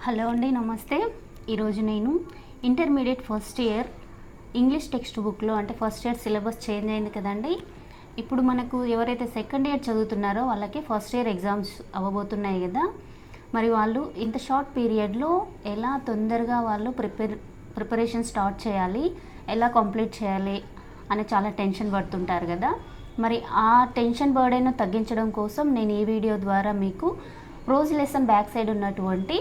Hello అండి, నమస్తే. ఈరోజు నేను intermediate first year English text బుక్లో అంటే ఫస్ట్ ఇయర్ సిలబస్ చేంజ్ అయింది కదండి. ఇప్పుడు మనకు ఎవరైతే సెకండ్ ఇయర్ చదువుతున్నారో వాళ్ళకి ఫస్ట్ ఇయర్ ఎగ్జామ్స్ అవ్వబోతున్నాయి కదా. మరి వాళ్ళు ఇంత షార్ట్ పీరియడ్లో ఎలా తొందరగా వాళ్ళు ప్రిపరేషన్ స్టార్ట్ చేయాలి, ఎలా కంప్లీట్ చేయాలి అని చాలా టెన్షన్ పడుతుంటారు కదా. మరి ఆ టెన్షన్ బర్డెన్ తగ్గించడం కోసం నేను ఈ వీడియో ద్వారా మీకు ప్రోజ్ లెసన్ బ్యాక్ సైడ్ ఉన్నటువంటి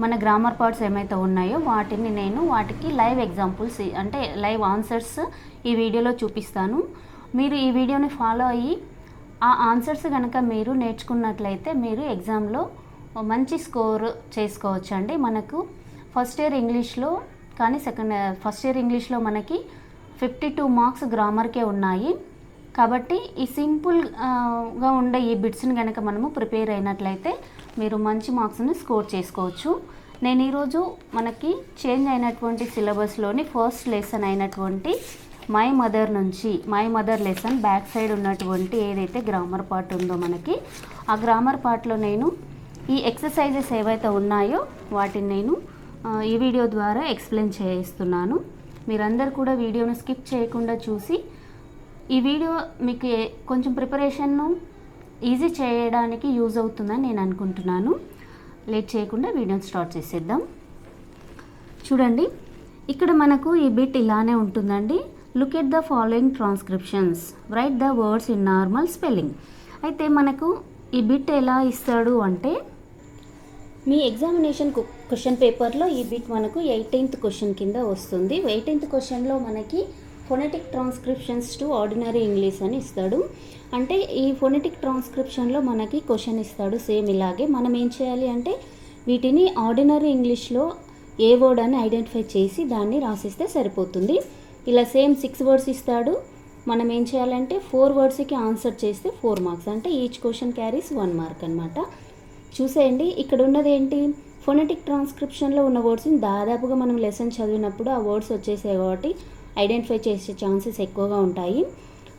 మన గ్రామర్ పార్ట్స్ ఏమైతే ఉన్నాయో వాటికి లైవ్ ఎగ్జాంపుల్స్ అంటే లైవ్ ఆన్సర్స్ ఈ వీడియోలో చూపిస్తాను. మీరు ఈ వీడియోని ఫాలో అయ్యి ఆ ఆన్సర్స్ కనుక మీరు నేర్చుకున్నట్లయితే మీరు ఎగ్జామ్లో మంచి స్కోర్ చేసుకోవచ్చు అండి. మనకు ఫస్ట్ ఇయర్ ఇంగ్లీష్లో కానీ ఫస్ట్ ఇయర్ ఇంగ్లీష్లో మనకి 52 మార్క్స్ గ్రామర్కే ఉన్నాయి. కాబట్టి ఈ సింపుల్గా ఉండే ఈ బిట్స్ని కనుక మనము ప్రిపేర్ అయినట్లయితే మీరు మంచి మార్క్స్ని స్కోర్ చేసుకోవచ్చు. నేను ఈరోజు మనకి చేంజ్ అయినటువంటి సిలబస్లోని ఫస్ట్ లెసన్ అయినటువంటి my mother lesson back side ఉన్నటువంటి ఏదైతే గ్రామర్ పార్ట్ ఉందో మనకి ఆ గ్రామర్ పార్ట్లో నేను ఈ ఎక్సర్సైజెస్ ఏవైతే ఉన్నాయో వాటిని నేను ఈ వీడియో ద్వారా ఎక్స్ప్లెయిన్ చేస్తున్నాను. మీరందరూ కూడా వీడియోను స్కిప్ చేయకుండా చూసి ఈ వీడియో మీకు కొంచెం ప్రిపరేషన్ను ఈజీ చేయడానికి యూజ్ అవుతుందని నేను అనుకుంటున్నాను. లేట్ చేయకుండా వీడియోని స్టార్ట్ చేసేద్దాం. చూడండి, ఇక్కడ మనకు ఈ బిట్ ఇలానే ఉంటుందండి. Look at the following transcriptions, right the words in normal spelling. అయితే మనకు ఈ బిట్ ఎలా ఇస్తాడు అంటే మీ ఎగ్జామినేషన్ క్వశ్చన్ పేపర్లో ఈ బిట్ మనకు 18th క్వశ్చన్ కింద వస్తుంది. 18th క్వశ్చన్లో మనకి phonetic transcriptions to ordinary English అని ఇస్తాడు. అంటే ఈ ఫొనెటిక్ ట్రాన్స్క్రిప్షన్లో మనకి క్వశ్చన్ ఇస్తాడు సేమ్ ఇలాగే. మనం ఏం చేయాలి అంటే వీటిని ఆర్డినరీ ఇంగ్లీష్లో ఏ వర్డ్ అని ఐడెంటిఫై చేసి దాన్ని రాసిస్తే సరిపోతుంది. ఇలా సేమ్ 6 వర్డ్స్ ఇస్తాడు. మనం ఏం చేయాలంటే 4 వర్డ్స్కి ఆన్సర్ చేస్తే 4 మార్క్స్, అంటే ఈచ్ క్వశ్చన్ క్యారీస్ 1 మార్క్ అనమాట. చూసేయండి, ఇక్కడ ఉన్నది ఏంటి, ఫొనెటిక్ ట్రాన్స్క్రిప్షన్లో ఉన్న వర్డ్స్ని దాదాపుగా మనం లెసన్ చదివినప్పుడు ఆ వర్డ్స్ వచ్చేసాయి కాబట్టి ఐడెంటిఫై చేసే ఛాన్సెస్ ఎక్కువగా ఉంటాయి.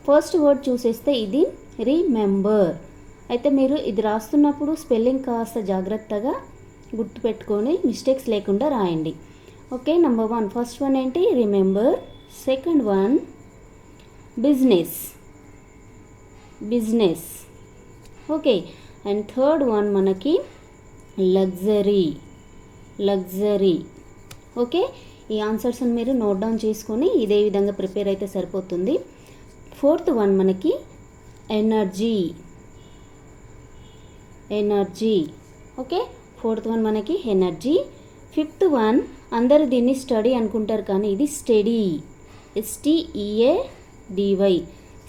ఫస్ట్ వర్డ్ చూసేస్తే ఇది రిమెంబర్. అయితే మీరు ఇది రాస్తున్నప్పుడు స్పెల్లింగ్ కాస్త జాగ్రత్తగా గుర్తుపెట్టుకొని మిస్టేక్స్ లేకుండా రాయండి. ఓకే, నెంబర్ 1 ఫస్ట్ వన్ ఏంటి, remember. Second one business. Okay, and third one మనకి లగ్జరీ. ఓకే, ఈ ఆన్సర్స్ని మీరు నోట్ డౌన్ చేసుకొని ఇదే విధంగా ప్రిపేర్ అయితే సరిపోతుంది. ఫోర్త్ వన్ మనకి ఎనర్జీ. ఓకే, ఫోర్త్ వన్ మనకి ఎనర్జీ. ఫిఫ్త్ వన్ అందరూ దీన్ని స్టడీ అనుకుంటారు కానీ ఇది study, STEADY,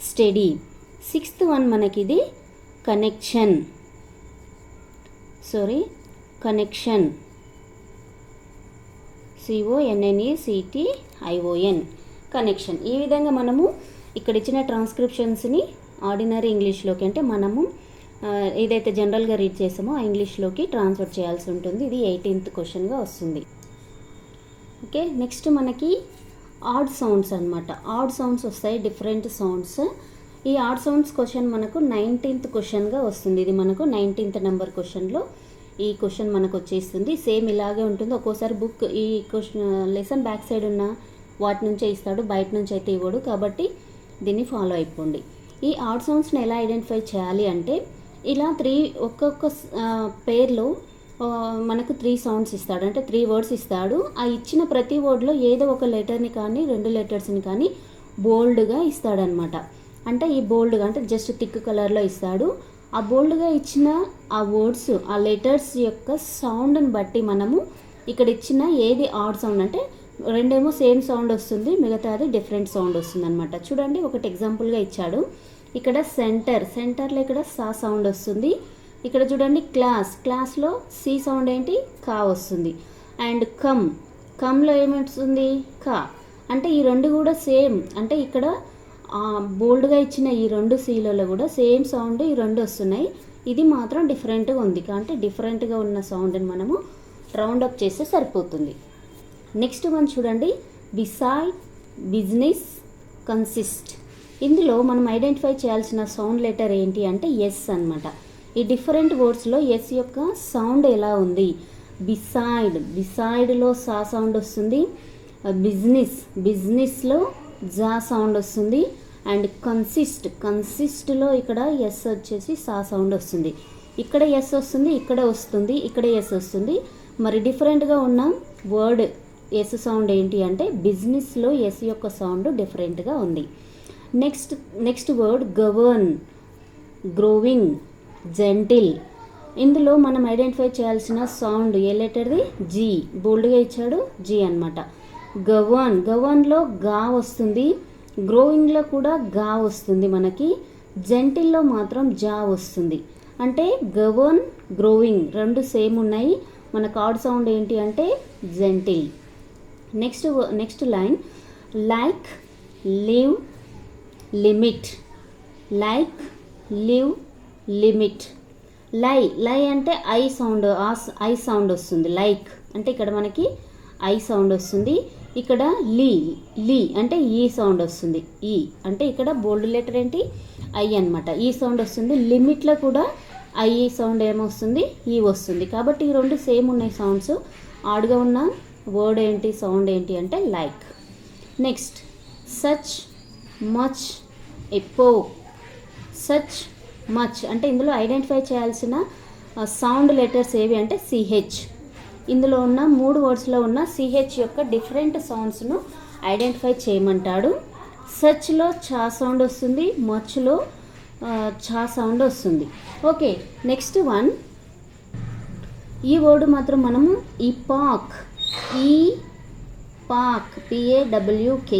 study. Sixth one మనకి ఇది కనెక్షన్, CONNECTION, కనెక్షన్. ఈ విధంగా మనము ఇక్కడ ఇచ్చిన ట్రాన్స్క్రిప్షన్స్ని ఆర్డినరీ ఇంగ్లీష్లోకి అంటే మనము ఏదైతే జనరల్గా రీడ్ చేసామో ఆ ఇంగ్లీష్లోకి ట్రాన్స్ఫర్ చేయాల్సి ఉంటుంది. ఇది 18th క్వశ్చన్గా వస్తుంది. ఓకే, నెక్స్ట్ మనకి ఆడ్ సౌండ్స్ అనమాట. ఆడ్ సౌండ్స్ వస్తాయి, డిఫరెంట్ సౌండ్స్. ఈ ఆడ్ సౌండ్స్ క్వశ్చన్ మనకు 19th క్వశ్చన్గా వస్తుంది. ఇది మనకు 19th నెంబర్ క్వశ్చన్లో ఈ క్వశ్చన్ మనకు వచ్చేస్తుంది. సేమ్ ఇలాగే ఉంటుంది. ఒక్కోసారి బుక్ ఈ క్వశ్చన్ లెసన్ బ్యాక్ సైడ్ ఉన్న వాటి నుంచే ఇస్తాడు, బయట నుంచి అయితే ఇవ్వడు. కాబట్టి దీన్ని ఫాలో అయిపోండి. ఈ ఆడ్ సౌండ్స్ని ఎలా ఐడెంటిఫై చేయాలి అంటే ఇలా ఒక్కొక్క పేర్లో మనకు 3 సౌండ్స్ ఇస్తాడు, అంటే 3 వర్డ్స్ ఇస్తాడు. ఆ ఇచ్చిన ప్రతి వర్డ్లో ఏదో ఒక లెటర్ని కానీ 2 లెటర్స్ని కానీ బోల్డ్గా ఇస్తాడనమాట. అంటే ఈ బోల్డ్గా అంటే జస్ట్ థిక్ కలర్లో ఇస్తాడు. ఆ బోల్డ్గా ఇచ్చిన ఆ వర్డ్స్ ఆ లెటర్స్ యొక్క సౌండ్ని బట్టి మనము ఇక్కడ ఇచ్చిన ఏది ఆడ్ సౌండ్ అంటే రెండేమో సేమ్ సౌండ్ వస్తుంది, మిగతాది డిఫరెంట్ సౌండ్ వస్తుంది అనమాట. చూడండి, ఒకటి ఎగ్జాంపుల్గా ఇచ్చాడు. ఇక్కడ సెంటర్లో ఇక్కడ సా సౌండ్ వస్తుంది. ఇక్కడ చూడండి క్లాస్లో సి సౌండ్ ఏంటి, కా వస్తుంది. అండ్ కమ్లో ఏమొస్తుంది, కా. అంటే ఈ రెండు కూడా సేమ్, అంటే ఇక్కడ బోల్డ్గా ఇచ్చిన ఈ 2 సీలలో కూడా సేమ్ సౌండ్ ఈ 2 వస్తున్నాయి. ఇది మాత్రం డిఫరెంట్గా ఉంది. అంటే డిఫరెంట్గా ఉన్న సౌండ్ని మనము రౌండప్ చేస్తే సరిపోతుంది. నెక్స్ట్ వన్ చూడండి, బిసైడ్, బిజినెస్, కన్సిస్ట్. ఇందులో మనం ఐడెంటిఫై చేయాల్సిన సౌండ్ లెటర్ ఏంటి అంటే ఎస్ అనమాట. ఈ డిఫరెంట్ వర్డ్స్లో ఎస్ యొక్క సౌండ్ ఎలా ఉంది, బిసైడ్లో సా సౌండ్ వస్తుంది. బిజినెస్లో జా సౌండ్ వస్తుంది. అండ్ కన్సిస్ట్లో ఇక్కడ ఎస్ వచ్చేసి సా సౌండ్ వస్తుంది. ఇక్కడ ఎస్ వస్తుంది, ఇక్కడ వస్తుంది, ఇక్కడ ఎస్ వస్తుంది. మరి డిఫరెంట్గా ఉన్న వర్డ్ ఎస్ సౌండ్ ఏంటి అంటే బిజినెస్లో ఎస్ యొక్క సౌండ్ డిఫరెంట్గా ఉంది. Next word govern, growing, gentle. ఇందులో మనం ఐడెంటిఫై చేయాల్సిన సౌండ్ ఏ లెటర్ది? జీ. బోల్డ్గా ఇచ్చాడు జీ అనమాట. గవర్న్లో గా వస్తుంది, గ్రోయింగ్లో కూడా గా వస్తుంది మనకి, జెంటిల్లో మాత్రం జా వస్తుంది. అంటే గవర్న్, గ్రోయింగ్ రెండు సేమ్ ఉన్నాయి. మనకు ఆడ్ సౌండ్ ఏంటి అంటే gentle. Next line like, live, limit. Like, live, limit. లై అంటే ఐ సౌండ్ వస్తుంది. లైక్ అంటే ఇక్కడ మనకి ఐ సౌండ్ వస్తుంది. ఇక్కడ లీ అంటే ఈ సౌండ్ వస్తుంది. ఈ అంటే ఇక్కడ బోల్డ్ లెటర్ ఏంటి? ఐ అనమాట. ఈ సౌండ్ వస్తుంది. లిమిట్లో కూడా ఐ సౌండ్ ఏమొస్తుంది? ఈ వస్తుంది. కాబట్టి ఈ రెండు సేమ్ ఉన్నాయి సౌండ్స్. ఆడ్గా ఉన్న వర్డ్ ఏంటి, సౌండ్ ఏంటి అంటే like. Next such, much, epoch. Such, much అంటే ఇందులో ఐడెంటిఫై చేయాల్సిన సౌండ్ లెటర్స్ ఏవి అంటే సిహెచ్. ఇందులో ఉన్న 3 వర్డ్స్లో ఉన్న సిహెచ్ యొక్క డిఫరెంట్ సౌండ్స్ను ఐడెంటిఫై చేయమంటాడు. సచ్లో చా సౌండ్ వస్తుంది, మచ్లో చా సౌండ్ వస్తుంది. Okay, next one. ఈ వర్డ్ మాత్రం మనము ఈపాక్, PAWK,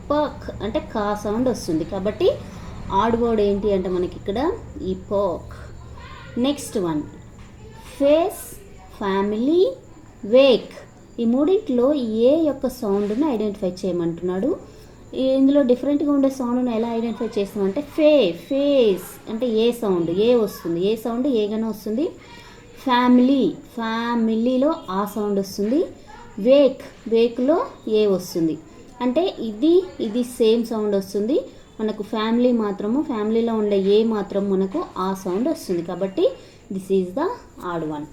పాక్ అంటే కా సౌండ్ వస్తుంది. కాబట్టి ఆడ్ వర్డ్ ఏంటి అంటే మనకి ఇక్కడ ఈపాక్. Next one face, family, wake. ఈ మూడింటిలో ఏ యొక్క సౌండ్ను ఐడెంటిఫై చేయమంటున్నాడు. ఇందులో డిఫరెంట్గా ఉండే సౌండ్ను ఎలా ఐడెంటిఫై చేస్తామంటే ఫేస్ అంటే ఏ సౌండ్ ఏ వస్తుంది, ఏ సౌండ్ ఏగానే వస్తుంది. ఫ్యామిలీలో ఆ సౌండ్ వస్తుంది. వేక్లో ఏ వస్తుంది. అంటే ఇది సేమ్ సౌండ్ వస్తుంది మనకు. ఫ్యామిలీలో ఉండే ఏ మాత్రం మనకు ఆ సౌండ్ వస్తుంది. కాబట్టి this is the odd one.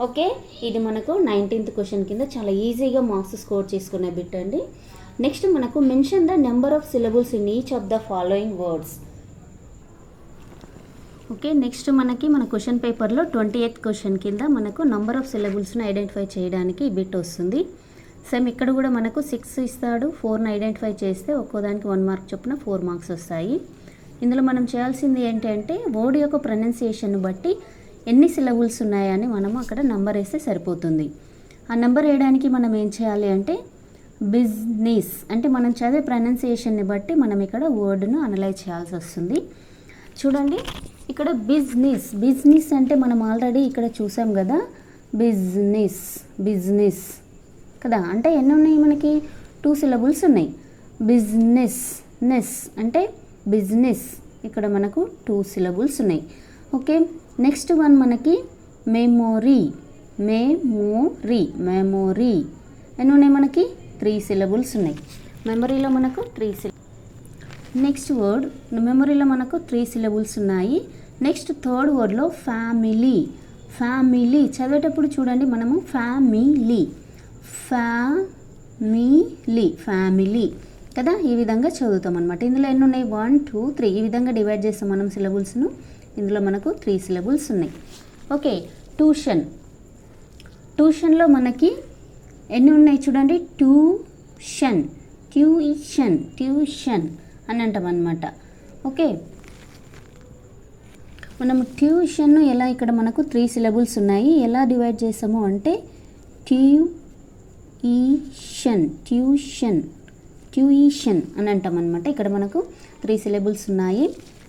Okay, ఇది మనకు 19th క్వశ్చన్ కింద చాలా ఈజీగా మార్క్స్ స్కోర్ చేసుకునే బిట్ అండి. నెక్స్ట్ మనకు mention the number of syllables in each of the following words. Okay, next మనకి మన క్వశ్చన్ పేపర్లో 28th క్వశ్చన్ కింద మనకు నంబర్ ఆఫ్ సిలబుల్స్ని ఐడెంటిఫై చేయడానికి ఈ బిట్ వస్తుంది. సేమ్ ఇక్కడ కూడా మనకు 6 ఇస్తాడు. 4ని ఐడెంటిఫై చేస్తే ఒక్కోదానికి 1 మార్క్ చొప్పున 4 మార్క్స్ వస్తాయి. ఇందులో మనం చేయాల్సింది ఏంటంటే వర్డ్ యొక్క ప్రొనౌన్సియేషన్ బట్టి ఎన్ని సిలబుల్స్ ఉన్నాయని మనము అక్కడ నెంబర్ వేస్తే సరిపోతుంది. ఆ నెంబర్ వేయడానికి మనం ఏం చేయాలి అంటే బిజినెస్ అంటే మనం చదివే ప్రొనౌన్సియేషన్ని బట్టి మనం ఇక్కడ వర్డ్ను అనలైజ్ చేయాల్సి వస్తుంది. చూడండి, ఇక్కడ బిజినెస్ అంటే మనం ఆల్రెడీ ఇక్కడ చూసాం కదా, బిజినెస్ కదా. అంటే ఎన్ని ఉన్నాయి మనకి? 2 సిలబుల్స్ ఉన్నాయి. బిజినెస్ అంటే బిజినెస్, ఇక్కడ మనకు 2 సిలబుల్స్ ఉన్నాయి. ఓకే, నెక్స్ట్ వన్ మనకి మెమోరీ ఎన్ని ఉన్నాయి మనకి? 3 సిలబుల్స్ ఉన్నాయి. మెమరీలో మనకు 3 సిలబుల్స్. నెక్స్ట్ వర్డ్ మెమరీలో మనకు 3 సిలబుల్స్ ఉన్నాయి. నెక్స్ట్ థర్డ్ వర్డ్లో ఫ్యామిలీ చదివేటప్పుడు చూడండి, మనము ఫ్యామిలీ కదా, ఈ విధంగా చదువుతాం అనమాట. ఇందులో ఎన్ని ఉన్నాయి? 1 2 3 ఈ విధంగా డివైడ్ చేస్తాం మనం సిలబుల్స్ను. ఇందులో మనకు 3 సిలబుల్స్ ఉన్నాయి. ఓకే, ట్యూషన్లో మనకి ఎన్ని ఉన్నాయి చూడండి? ట్యూషన్ అని అంటాం అనమాట. ఓకే, మనం ట్యూషన్ ఎలా ఇక్కడ మనకు 3 సిలబుల్స్ ఉన్నాయి. ఎలా డివైడ్ చేస్తాము అంటే ట్యూషన్ అని అంటాం అనమాట. ఇక్కడ మనకు 3 సిలబుల్స్ ఉన్నాయి.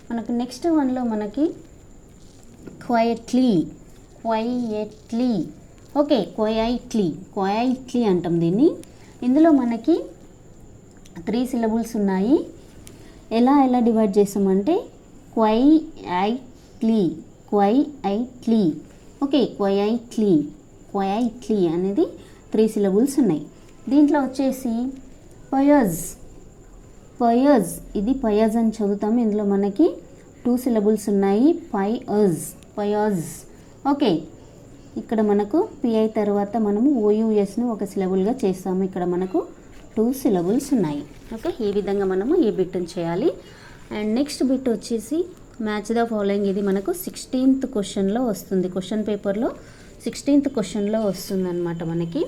మనకు నెక్స్ట్ వన్లో మనకి క్వయట్లీ ఓకే, క్వయట్లీ అంటాం దీన్ని. ఇందులో మనకి 3 సిలబుల్స్ ఉన్నాయి. ఎలా డివైడ్ చేస్తామంటే క్వయట్లీ ఓకే, క్వయట్లీ అనేది 3 సిలబుల్స్ ఉన్నాయి. దీంట్లో వచ్చేసి పయజ్ ఇది పయజ్ అని చదువుతాము. ఇందులో మనకి 2 సిలబుల్స్ ఉన్నాయి. పయజ్ ఓకే, ఇక్కడ మనకు పిఐ తర్వాత మనము ఓయూఎస్ను ఒక సిలబుల్గా చేస్తాము. ఇక్కడ మనకు 2 సిలబుల్స్ ఉన్నాయి. ఓకే, ఈ విధంగా మనము ఈ బిట్ని చేయాలి. అండ్ నెక్స్ట్ బిట్ వచ్చేసి మ్యాచ్ ద ఫాలోయింగ్. ఇది మనకు 16th క్వశ్చన్లో వస్తుంది. క్వశ్చన్ పేపర్లో 16th క్వశ్చన్లో వస్తుంది అనమాట మనకి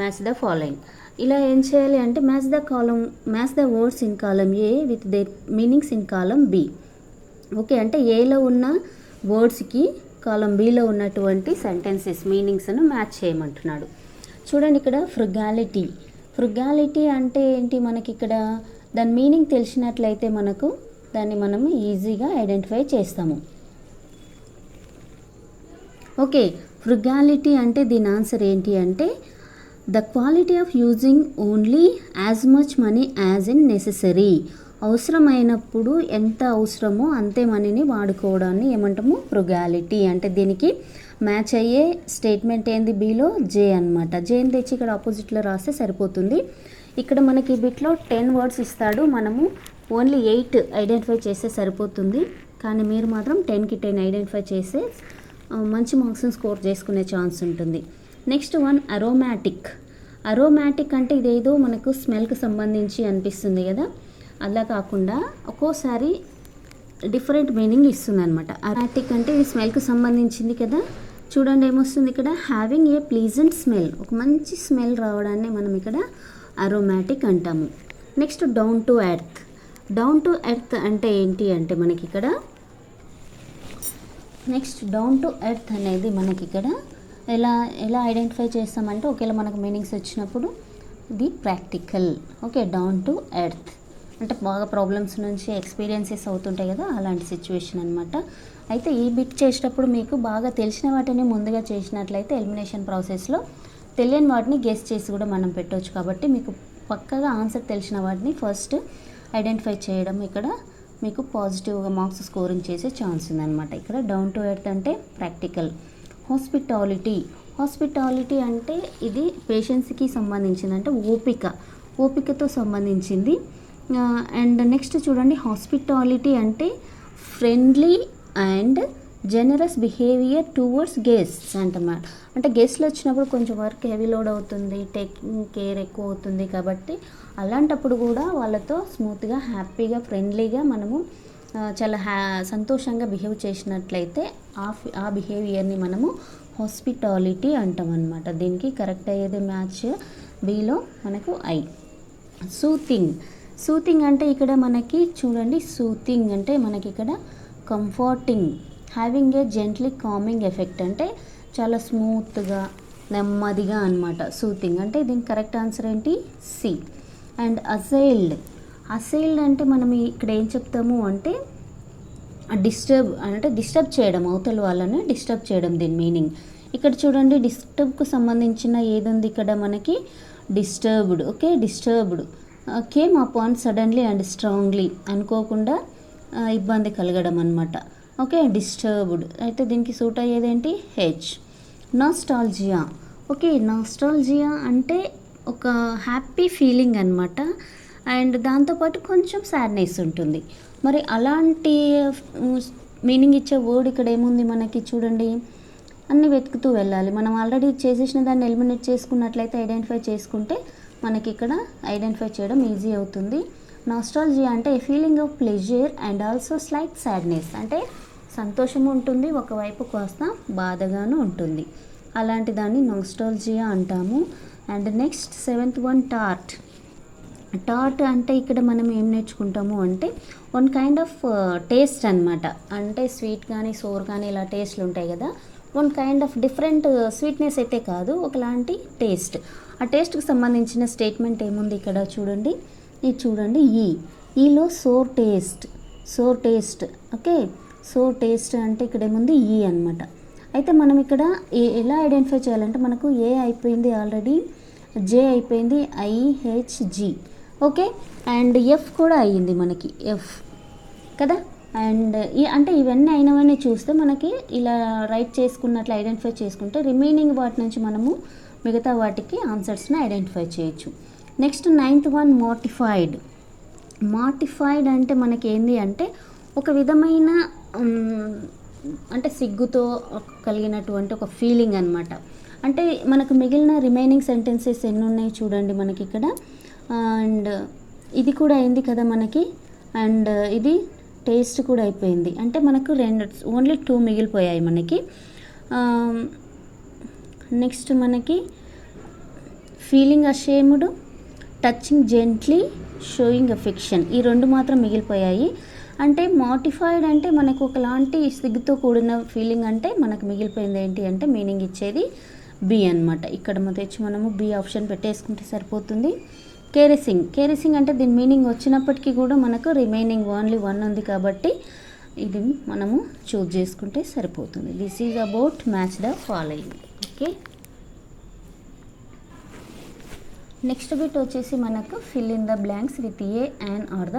మ్యాచ్ ద ఫాలోయింగ్. ఇలా ఏం చేయాలి అంటే match the words in column A with their meanings in column B. Okay, అంటే ఏలో ఉన్న వర్డ్స్కి కాలం బిలో ఉన్నటువంటి సెంటెన్సెస్ మీనింగ్స్ను మ్యాచ్ చేయమంటున్నాడు. చూడండి ఇక్కడ ఫ్రుగాలిటీ అంటే ఏంటి, మనకి ఇక్కడ దాని మీనింగ్ తెలిసినట్లయితే మనకు దాన్ని మనం ఈజీగా ఐడెంటిఫై చేస్తాము. ఓకే, ఫ్రుగాలిటీ అంటే దీని ఆన్సర్ ఏంటి అంటే the quality of using only as much money as in necessary. అవసరమైనప్పుడు ఎంత అవసరమో అంతే మనీని వాడుకోవడాన్ని ఏమంటాము, ఫ్రుగాలిటీ. అంటే దీనికి మ్యాచ్ అయ్యే స్టేట్మెంట్ ఏంది, బిలో జే అనమాట. జేని తెచ్చి ఇక్కడ ఆపోజిట్లో రాస్తే సరిపోతుంది. ఇక్కడ మనకి బిట్లో 10 వర్డ్స్ ఇస్తాడు, మనము ఓన్లీ 8 ఐడెంటిఫై చేస్తే సరిపోతుంది. కానీ మీరు మాత్రం 10కి 10 ఐడెంటిఫై చేస్తే మంచి మార్క్స్ని స్కోర్ చేసుకునే ఛాన్స్ ఉంటుంది. నెక్స్ట్ వన్ అరోమాటిక్ అంటే ఇదేదో మనకు స్మెల్కి సంబంధించి అనిపిస్తుంది కదా, అలా కాకుండా ఒక్కోసారి డిఫరెంట్ మీనింగ్ ఇస్తుంది అనమాట. అరోమాటిక్ అంటే ఇది స్మెల్కి సంబంధించింది కదా. చూడండి ఏమొస్తుంది ఇక్కడ, హ్యావింగ్ ఏ ప్లీజెంట్ స్మెల్, ఒక మంచి స్మెల్ రావడాన్ని మనం ఇక్కడ అరోమాటిక్ అంటాము. నెక్స్ట్ డౌన్ టు ఎర్త్ అంటే ఏంటి అంటే మనకి ఇక్కడ నెక్స్ట్ డౌన్ టు ఎర్త్ అనేది మనకి ఇక్కడ ఎలా ఐడెంటిఫై చేస్తామంటే ఒకవేళ మనకు మీనింగ్స్ వచ్చినప్పుడు ఇది practical. Okay, down to earth అంటే బాగా ప్రాబ్లమ్స్ నుంచి ఎక్స్పీరియన్సెస్ అవుతుంటాయి కదా, అలాంటి సిచ్యువేషన్ అనమాట. అయితే ఈ బిట్ చేసేటప్పుడు మీకు బాగా తెలిసిన వాటిని ముందుగా చేసినట్లయితే ఎలిమినేషన్ ప్రాసెస్లో తెలియని వాటిని గెస్ చేసి కూడా మనం పెట్టవచ్చు. కాబట్టి మీకు పక్కగా ఆన్సర్ తెలిసిన వాటిని ఫస్ట్ ఐడెంటిఫై చేయడం ఇక్కడ మీకు పాజిటివ్గా మార్క్స్ స్కోరింగ్ చేసే ఛాన్స్ ఉందన్నమాట. ఇక్కడ డౌన్ టు ఎర్త్ అంటే ప్రాక్టికల్. హాస్పిటాలిటీ అంటే ఇది పేషెంట్స్కి సంబంధించింది, అంటే ఓపికతో సంబంధించింది. అండ్ నెక్స్ట్ చూడండి, హాస్పిటాలిటీ అంటే friendly and generous behaviour towards guests అంటమాట. అంటే గెస్ట్లు వచ్చినప్పుడు కొంచెం వర్క్ హెవీ లోడ్ అవుతుంది, టేకింగ్ కేర్ ఎక్కువ అవుతుంది. కాబట్టి అలాంటప్పుడు కూడా వాళ్ళతో స్మూత్గా, హ్యాపీగా, ఫ్రెండ్లీగా మనము చాలా సంతోషంగా బిహేవ్ చేసినట్లయితే ఆ బిహేవియర్ని మనము హాస్పిటాలిటీ అంటాం అనమాట. దీనికి కరెక్ట్ అయ్యేది మ్యాచ్ బిలో మనకు ఐ. సూతింగ్ అంటే ఇక్కడ మనకి చూడండి, సూతింగ్ అంటే మనకి ఇక్కడ comforting, having a gently coming effect అంటే చాలా స్మూత్గా, నెమ్మదిగా అనమాట సూతింగ్. అంటే దీనికి కరెక్ట్ ఆన్సర్ ఏంటి, సి. అండ్ అసైల్డ్ అంటే మనం ఇక్కడ ఏం చెప్తాము అంటే డిస్టర్బ్ చేయడం, అవతల వాళ్ళని డిస్టర్బ్ చేయడం దీని మీనింగ్. ఇక్కడ చూడండి, డిస్టర్బ్కు సంబంధించిన ఏది ఉంది ఇక్కడ మనకి, disturbed. Okay, disturbed came upon suddenly and strongly, అనుకోకుండా ఇబ్బంది కలగడం అనమాట. Okay, disturbed. అయితే దీనికి సూట్ అయ్యేది ఏంటి, హెచ్. నాస్టాల్జియా. ఓకే, నాస్టాల్జియా అంటే ఒక హ్యాపీ ఫీలింగ్ అనమాట. అండ్ దాంతోపాటు కొంచెం సాడ్నెస్ ఉంటుంది. మరి అలాంటి మీనింగ్ ఇచ్చే వర్డ్ ఇక్కడ ఏముంది మనకి, చూడండి అన్నీ వెతుకుతూ వెళ్ళాలి. మనం ఆల్రెడీ చేసేసిన దాన్ని ఎలిమినేట్ చేసుకున్నట్లయితే, ఐడెంటిఫై చేసుకుంటే మనకి ఇక్కడ ఐడెంటిఫై చేయడం ఈజీ అవుతుంది. నాస్టాల్జియా అంటే a feeling of pleasure and also slight sadness, అంటే సంతోషం ఉంటుంది, ఒకవైపు కాస్త బాధగాను ఉంటుంది. అలాంటి దాన్ని నాస్టాల్జియా అంటాము. And next 7th one, tart అంటే ఇక్కడ మనం ఏం నేర్చుకుంటాము అంటే వన్ కైండ్ ఆఫ్ టేస్ట్ అనమాట. అంటే స్వీట్ కానీ సోర్ కానీ ఇలా టేస్ట్లు ఉంటాయి కదా, one kind of different sweetness అయితే కాదు, ఒకలాంటి టేస్ట్. ఆ టేస్ట్కి సంబంధించిన స్టేట్మెంట్ ఏముంది ఇక్కడ చూడండి, ఇది చూడండి, ఈలో sour taste. Okay, sour taste అంటే ఇక్కడ ఏముంది, ఈ అనమాట. అయితే మనం ఇక్కడ ఎలా ఐడెంటిఫై చేయాలంటే మనకు ఏ అయిపోయింది ఆల్రెడీ, జే అయిపోయింది, ఐహెచ్జి. ఓకే, అండ్ ఎఫ్ కూడా అయ్యింది మనకి, ఎఫ్ కదా. అండ్ అంటే ఇవన్నీ అయినవన్నీ చూస్తే మనకి ఇలా రైట్ చేసుకున్నట్లు ఐడెంటిఫై చేసుకుంటే రిమైనింగ్ వాటి నుంచి మనము మిగతా వాటికి ఆన్సర్స్ని ఐడెంటిఫై చేయొచ్చు. నెక్స్ట్ 9th వన్, మార్టిఫైడ్ అంటే మనకి ఏంది అంటే ఒక విధమైన అంటే సిగ్గుతో కలిగినటువంటి ఒక ఫీలింగ్ అనమాట. అంటే మనకు మిగిలిన రిమైనింగ్ సెంటెన్సెస్ ఎన్ని ఉన్నాయి చూడండి మనకి ఇక్కడ. అండ్ ఇది కూడా అయింది కదా మనకి, అండ్ ఇది టేస్ట్ కూడా అయిపోయింది. అంటే మనకు ఓన్లీ 2 మిగిలిపోయాయి మనకి. నెక్స్ట్ మనకి feeling ashamed, touching gently, showing affection, ఈ 2 మాత్రం మిగిలిపోయాయి. అంటే మోటిఫైడ్ అంటే మనకు ఒకలాంటి సిగ్గుతో కూడిన ఫీలింగ్, అంటే మనకు మిగిలిపోయింది ఏంటి అంటే మీనింగ్ ఇచ్చేది బి అనమాట. ఇక్కడ తెచ్చి మనము బి ఆప్షన్ పెట్టేసుకుంటే సరిపోతుంది. కేరిసింగ్ అంటే దీని మీనింగ్ వచ్చినప్పటికీ కూడా మనకు రిమైనింగ్ ఓన్లీ 1 ఉంది కాబట్టి ఇది మనము చూజ్ చేసుకుంటే సరిపోతుంది. This is about match the following. Okay, next bit వచ్చేసి మనకు fill in the blanks with A, an or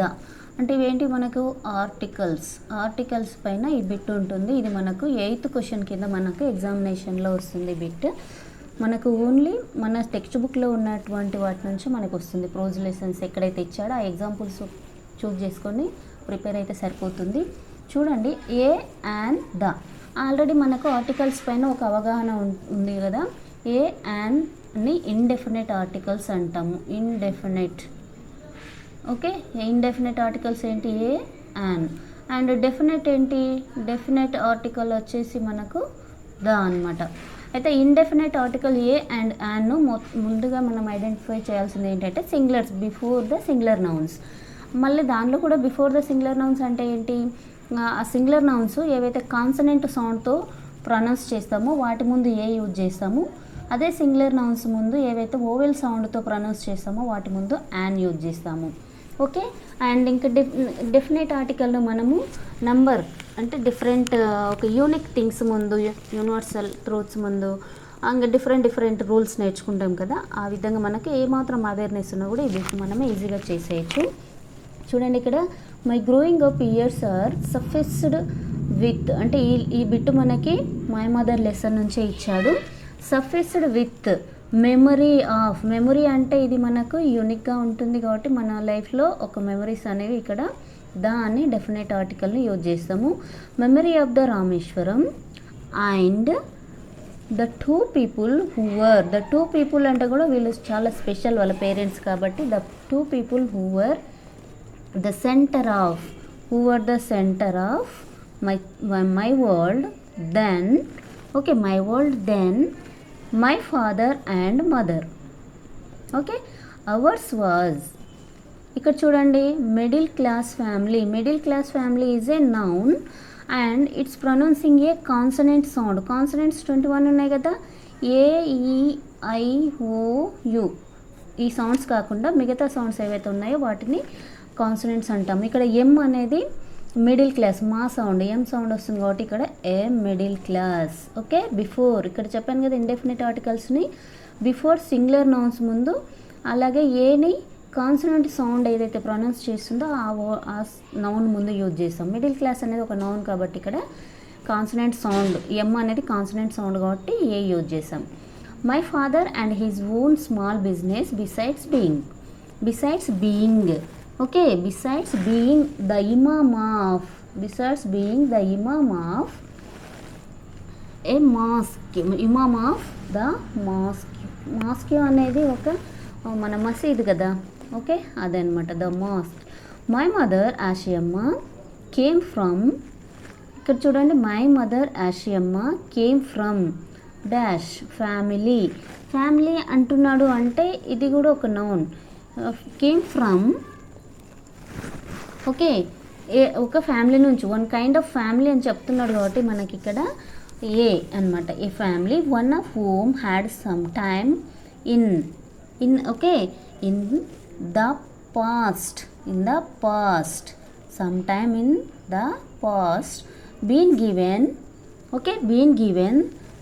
the. అంటే ఇవేంటి మనకు ఆర్టికల్స్ పైన ఈ బిట్ ఉంటుంది. ఇది మనకు 8th క్వశ్చన్ కింద మనకు ఎగ్జామినేషన్లో వస్తుంది బిట్. మనకు ఓన్లీ మన టెక్స్ట్ బుక్లో ఉన్నటువంటి వాటి నుంచి మనకు వస్తుంది. ప్రోజ్ లెసన్స్ ఎక్కడైతే ఇచ్చాడో ఆ ఎగ్జాంపుల్స్ చూస్ చేసుకొని ప్రిపేర్ అయితే సరిపోతుంది. చూడండి, ఏ, యాన్, ద ఆల్రెడీ మనకు ఆర్టికల్స్ పైన ఒక అవగాహన ఉంది కదా. ఏ, యాన్ ని ఇండెఫినెట్ ఆర్టికల్స్ అంటాము. ఓకే, ఇండెఫినెట్ ఆర్టికల్స్ ఏంటి? ఏ, యాన్. అండ్ డెఫినెట్ ఏంటి? డెఫినెట్ ఆర్టికల్ వచ్చేసి మనకు ద అనమాట. అయితే ఇండెఫినెట్ ఆర్టికల్ ఏ అండ్ యాన్ను ముందుగా మనం ఐడెంటిఫై చేయాల్సింది ఏంటంటే singulars, before the singular nouns. మళ్ళీ దానిలో కూడా బిఫోర్ ద సింగులర్ నౌన్స్ అంటే ఏంటి? ఆ సింగులర్ నౌన్స్ ఏవైతే కాన్సనెంట్ సౌండ్తో ప్రొనౌన్స్ చేస్తామో వాటి ముందు ఏ యూజ్ చేస్తాము. అదే సింగులర్ నౌన్స్ ముందు ఏవైతే ఓవెల్ సౌండ్తో ప్రొనౌన్స్ చేస్తామో వాటి ముందు యాన్ యూజ్ చేస్తాము. ఓకే, అండ్ ఇంకా డెఫినెట్ ఆర్టికల్లో మనము నంబర్ అంటే డిఫరెంట్ ఒక యూనిక్ థింగ్స్ ముందు, యూనివర్సల్ ట్రూత్స్ ముందు ఇంకా డిఫరెంట్ రూల్స్ నేర్చుకుంటాం కదా. ఆ విధంగా మనకి ఏమాత్రం అవేర్నెస్ ఉన్నా కూడా ఇది మనం ఈజీగా చేసేయచ్చు. చూడండి ఇక్కడ, my growing up years or suffixed with, అంటే ఈ బిట్ మనకి మై మదర్ లెసన్ నుంచే ఇచ్చాడు. సఫిక్స్డ్ విత్ మెమరీ అంటే ఇది మనకు యూనిక్గా ఉంటుంది కాబట్టి మన లైఫ్లో ఒక మెమరీస్ అనేవి ఇక్కడ అని డెఫినెట్ ఆర్టికల్ని యూజ్ చేస్తాము. Memory of the Rameswaram and the two people అంటే కూడా వీళ్ళు చాలా స్పెషల్, వాళ్ళ పేరెంట్స్ కాబట్టి the two people who were the centre of my world then. Okay, my world then my father and mother. Okay, ours was, ఇక్కడ చూడండి middle class family is a noun and it's pronouncing a consonant sound. Consonants 21 ఉన్నాయి కదా, A, E, I, O, U. ఈ sounds కాకుండా మిగతా sounds ఏవైతే ఉన్నాయో వాటిని కాన్సనెంట్స్ అంటాము. ఇక్కడ ఎం అనేది మిడిల్ క్లాస్, మా సౌండ్, ఎం సౌండ్ వస్తుంది కాబట్టి ఇక్కడ a middle class. Okay, before ఇక్కడ చెప్పాను కదా ఇండెఫినిట్ ఆర్టికల్స్ని బిఫోర్ సింగులర్ నౌన్స్ ముందు, అలాగే ఏని కాన్సనెంట్ సౌండ్ ఏదైతే ప్రొనౌన్స్ చేస్తుందో ఆ నౌన్ ముందు యూజ్ చేస్తాం. మిడిల్ క్లాస్ అనేది ఒక నౌన్ కాబట్టి ఇక్కడ కాన్సనెంట్ సౌండ్, ఎం అనేది కాన్సనెంట్ సౌండ్ కాబట్టి ఏ యూజ్ చేసాం. My father and his own small business besides being. Okay, besides being the imam of a mosque, imam of the mosque అనేది ఒక మన మసీద్ కదా. ఓకే, అదనమాట the mosque. My mother Ashiamma came from, ఇక్కడ చూడండి my mother Ashiamma came from dash family అంటున్నాడు అంటే ఇది కూడా ఒక నౌన్. కేమ్ ఫ్రమ్, ఓకే, ఒక ఫ్యామిలీ నుంచి, వన్ కైండ్ ఆఫ్ ఫ్యామిలీ అని చెప్తున్నాడు కాబట్టి మనకి ఇక్కడ ఏ అనమాట. A family one of home had some time in okay in the past some time in the past been given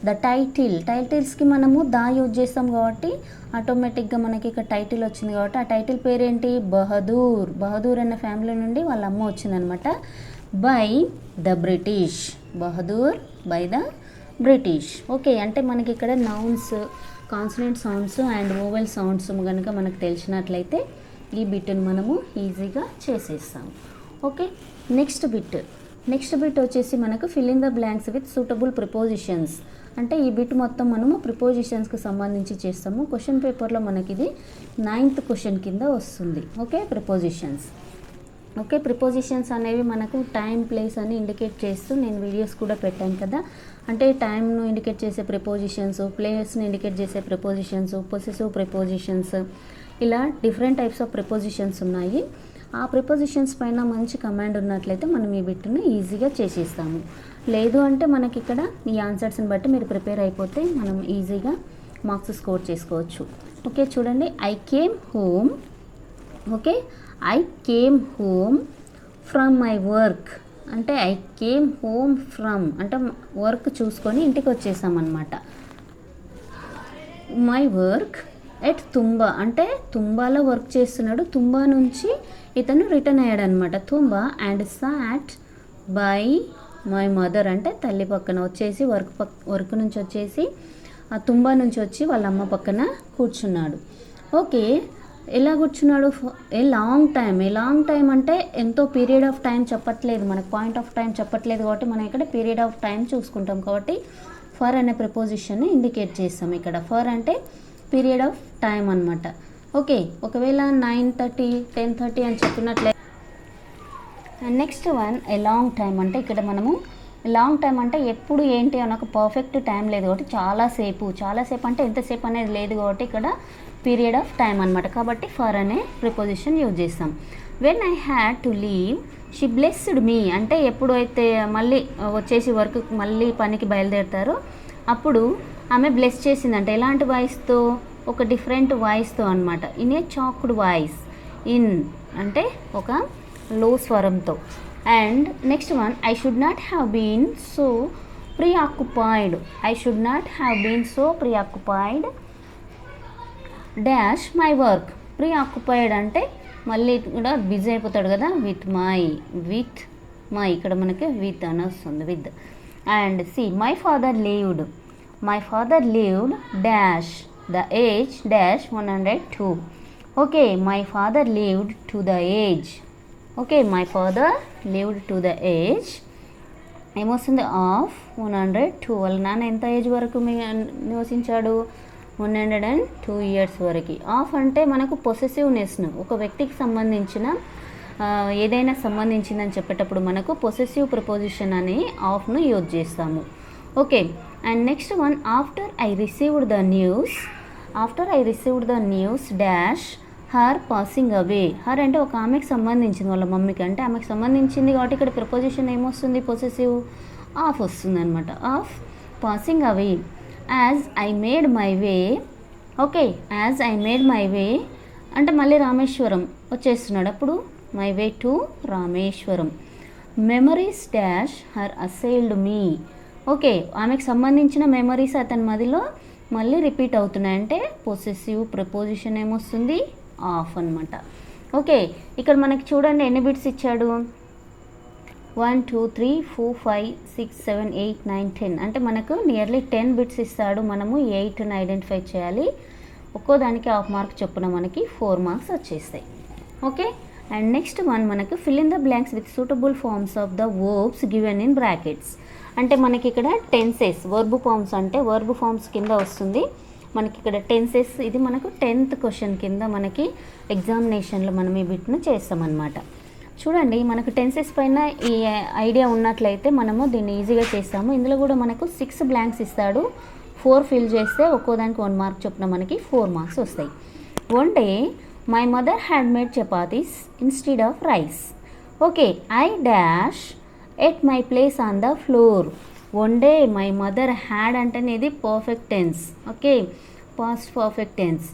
the టైటిల్స్కి మనము దా యూజ్ చేస్తాం కాబట్టి ఆటోమేటిక్గా మనకి ఇక్కడ టైటిల్ వచ్చింది కాబట్టి ఆ టైటిల్ పేరేంటి? బహదూర్ అన్న ఫ్యామిలీ నుండి వాళ్ళ అమ్మ వచ్చిందనమాట. By the British. ఓకే, అంటే మనకి ఇక్కడ nouns, consonant sounds and vowel sounds కనుక మనకు తెలిసినట్లయితే ఈ బిట్ని మనము ఈజీగా చేసేస్తాము. Okay, next bit next bit వచ్చేసి మనకు fill in the blanks with suitable prepositions. అంటే ఈ బిట్ మొత్తం మనము ప్రిపోజిషన్స్కి సంబంధించి చేస్తాము. క్వశ్చన్ పేపర్లో మనకి ఇది 9th క్వశ్చన్ కింద వస్తుంది. Okay, prepositions. ఓకే, ప్రిపోజిషన్స్ అనేవి మనకు టైం, ప్లేస్ అని ఇండికేట్ చేస్తూ నేను వీడియోస్ కూడా పెట్టాను కదా. అంటే టైంను ఇండికేట్ చేసే ప్రిపోజిషన్స్, ప్లేస్ని ఇండికేట్ చేసే ప్రిపోజిషన్స్, పొసెసివ్ ప్రిపోజిషన్స్, ఇలా డిఫరెంట్ టైప్స్ ఆఫ్ ప్రిపోజిషన్స్ ఉన్నాయి. ఆ ప్రిపోజిషన్స్ పైన మంచి కమాండ్ ఉన్నట్లయితే మనం ఈ బిట్ను ఈజీగా చేసేస్తాము. లేదు అంటే మనకి ఇక్కడ ఈ ఆన్సర్స్ని బట్టి మీరు ప్రిపేర్ అయిపోతే మనం ఈజీగా మార్క్స్ స్కోర్ చేసుకోవచ్చు. ఓకే, చూడండి, I came home. Okay, I came home from my work. అంటే ఐ కేమ్ హోమ్ ఫ్రమ్ అంటే వర్క్ చూసుకొని ఇంటికి వచ్చేసామన్నమాట. మై వర్క్ ఎట్ తుంబా అంటే తుంబాలో వర్క్ చేస్తున్నాడు. తుంబా నుంచి ఇతను రిటర్న్ అయ్యాడు అనమాట. తుంబా and sat by my mother అంటే తల్లి పక్కన వచ్చేసి వర్క్ నుంచి వచ్చేసి ఆ తుంబా నుంచి వచ్చి వాళ్ళ అమ్మ పక్కన కూర్చున్నాడు. ఓకే, ఎలా కూర్చున్నాడు? ఏ లాంగ్ టైం అంటే ఎంతో పీరియడ్ ఆఫ్ టైం చెప్పట్లేదు, మనకు పాయింట్ ఆఫ్ టైం చెప్పట్లేదు కాబట్టి మనం ఇక్కడ పీరియడ్ ఆఫ్ టైం చూసుకుంటాం. కాబట్టి ఫర్ అనే ప్రిపోజిషన్ని ఇండికేట్ చేస్తాం. ఇక్కడ ఫర్ అంటే పీరియడ్ ఆఫ్ టైం అనమాట. ఓకే, ఒకవేళ 9:30, 10:30 అని చెప్పినట్లయితే next one a long time అంటే ఇక్కడ మనము లాంగ్ టైం అంటే ఎప్పుడు ఏంటి అని ఒక పర్ఫెక్ట్ టైం లేదు కాబట్టి చాలాసేపు అంటే ఎంతసేపు అనేది లేదు కాబట్టి ఇక్కడ పీరియడ్ ఆఫ్ టైం అనమాట. కాబట్టి ఫర్ అనే ప్రిపోజిషన్ యూజ్ చేస్తాం. When I had to leave she blessed మీ అంటే ఎప్పుడైతే మళ్ళీ వచ్చేసి వర్క్ మళ్ళీ పనికి బయలుదేరుతారో అప్పుడు ఆమె బ్లెస్ చేసిందంటే ఎలాంటి వాయిస్తో? ఒక డిఫరెంట్ వాయిస్తో అనమాట. In a choked voice. In అంటే ఒక లో స్వరంతో. And next one I should not have been so preoccupied. I should not have been so preoccupied dash my work. Preoccupied అంటే మళ్ళీ కూడా బిజీ అయిపోతాడు కదా. విత్ మై ఇక్కడ మనకి విత్ అని వస్తుంది, with. And see my father lived dash the age dash 102. Okay, my father lived to the age. Okay, my father lived to the age ఏమొస్తుంది? ఆఫ్ 102. వాళ్ళ నాన్న ఎంత ఏజ్ వరకు నివసించాడు? 102 ఇయర్స్ వరకు. ఆఫ్ అంటే మనకు పొసెసివ్నెస్ను ఒక వ్యక్తికి సంబంధించిన ఏదైనా సంబంధించిందని చెప్పేటప్పుడు మనకు పొసెసివ్ ప్రిపోజిషన్ అని ఆఫ్ను యూజ్ చేస్తాము. Okay, and next one after I received the news dash her passing away. Her అంటే ఒక ఆమెకు సంబంధించింది, వాళ్ళ మమ్మీకి అంటే ఆమెకు సంబంధించింది కాబట్టి ఇక్కడ ప్రిపోజిషన్ ఏమొస్తుంది? పొసెసివ్ ఆఫ్ వస్తుంది అనమాట. Of passing away. As I made my way. Okay, as I made my way అంటే మళ్ళీ రామేశ్వరం వచ్చేస్తున్నాడు. అప్పుడు my way to Rameswaram. Memories dash her assailed me. Okay, ఆమెకు సంబంధించిన మెమరీస్ అతని మదిలో మళ్ళీ రిపీట్ అవుతున్నాయంటే పొసెసివ్ ప్రిపోజిషన్ ఏమొస్తుంది? ఆఫ్ అనమాట. ఓకే, ఇక్కడ మనకి చూడండి ఎన్ని బిట్స్ ఇచ్చాడు? 1 2 3 4 5 6 7 8 9 10 అంటే మనకు నియర్లీ 10 బిట్స్ ఇస్తాడు. మనము 8ని ఐడెంటిఫై చేయాలి. ఒక్కో దానికి హాఫ్ మార్క్ చొప్పున మనకి 4 మార్క్స్ వచ్చేస్తాయి. ఓకే, అండ్ నెక్స్ట్ వన్ మనకు fill in the blanks with suitable forms of the verbs given in brackets. అంటే మనకి ఇక్కడ టెన్సెస్ వర్బ్ ఫార్మ్స్ అంటే వర్బ్ ఫార్మ్స్ కింద వస్తుంది మనకి ఇక్కడ టెన్సెస్. ఇది మనకు 10th క్వశ్చన్ కింద మనకి ఎగ్జామినేషన్లో మనం ఈ బిట్ను చేస్తామన్నమాట. చూడండి, మనకు టెన్సెస్ పైన ఈ ఐడియా ఉన్నట్లయితే మనము దీన్ని ఈజీగా చేస్తాము. ఇందులో కూడా మనకు 6 బ్లాంక్స్ ఇస్తాడు. 4 ఫిల్ చేస్తే ఒక్కో దానికి 1 మార్క్ చొప్పున మనకి 4 మార్క్స్ వస్తాయి. One day my mother had made chapatis instead of rice. Okay, I dash at my place on the floor. One day my mother had అంటేనేది perfect tense. Okay, past perfect tense.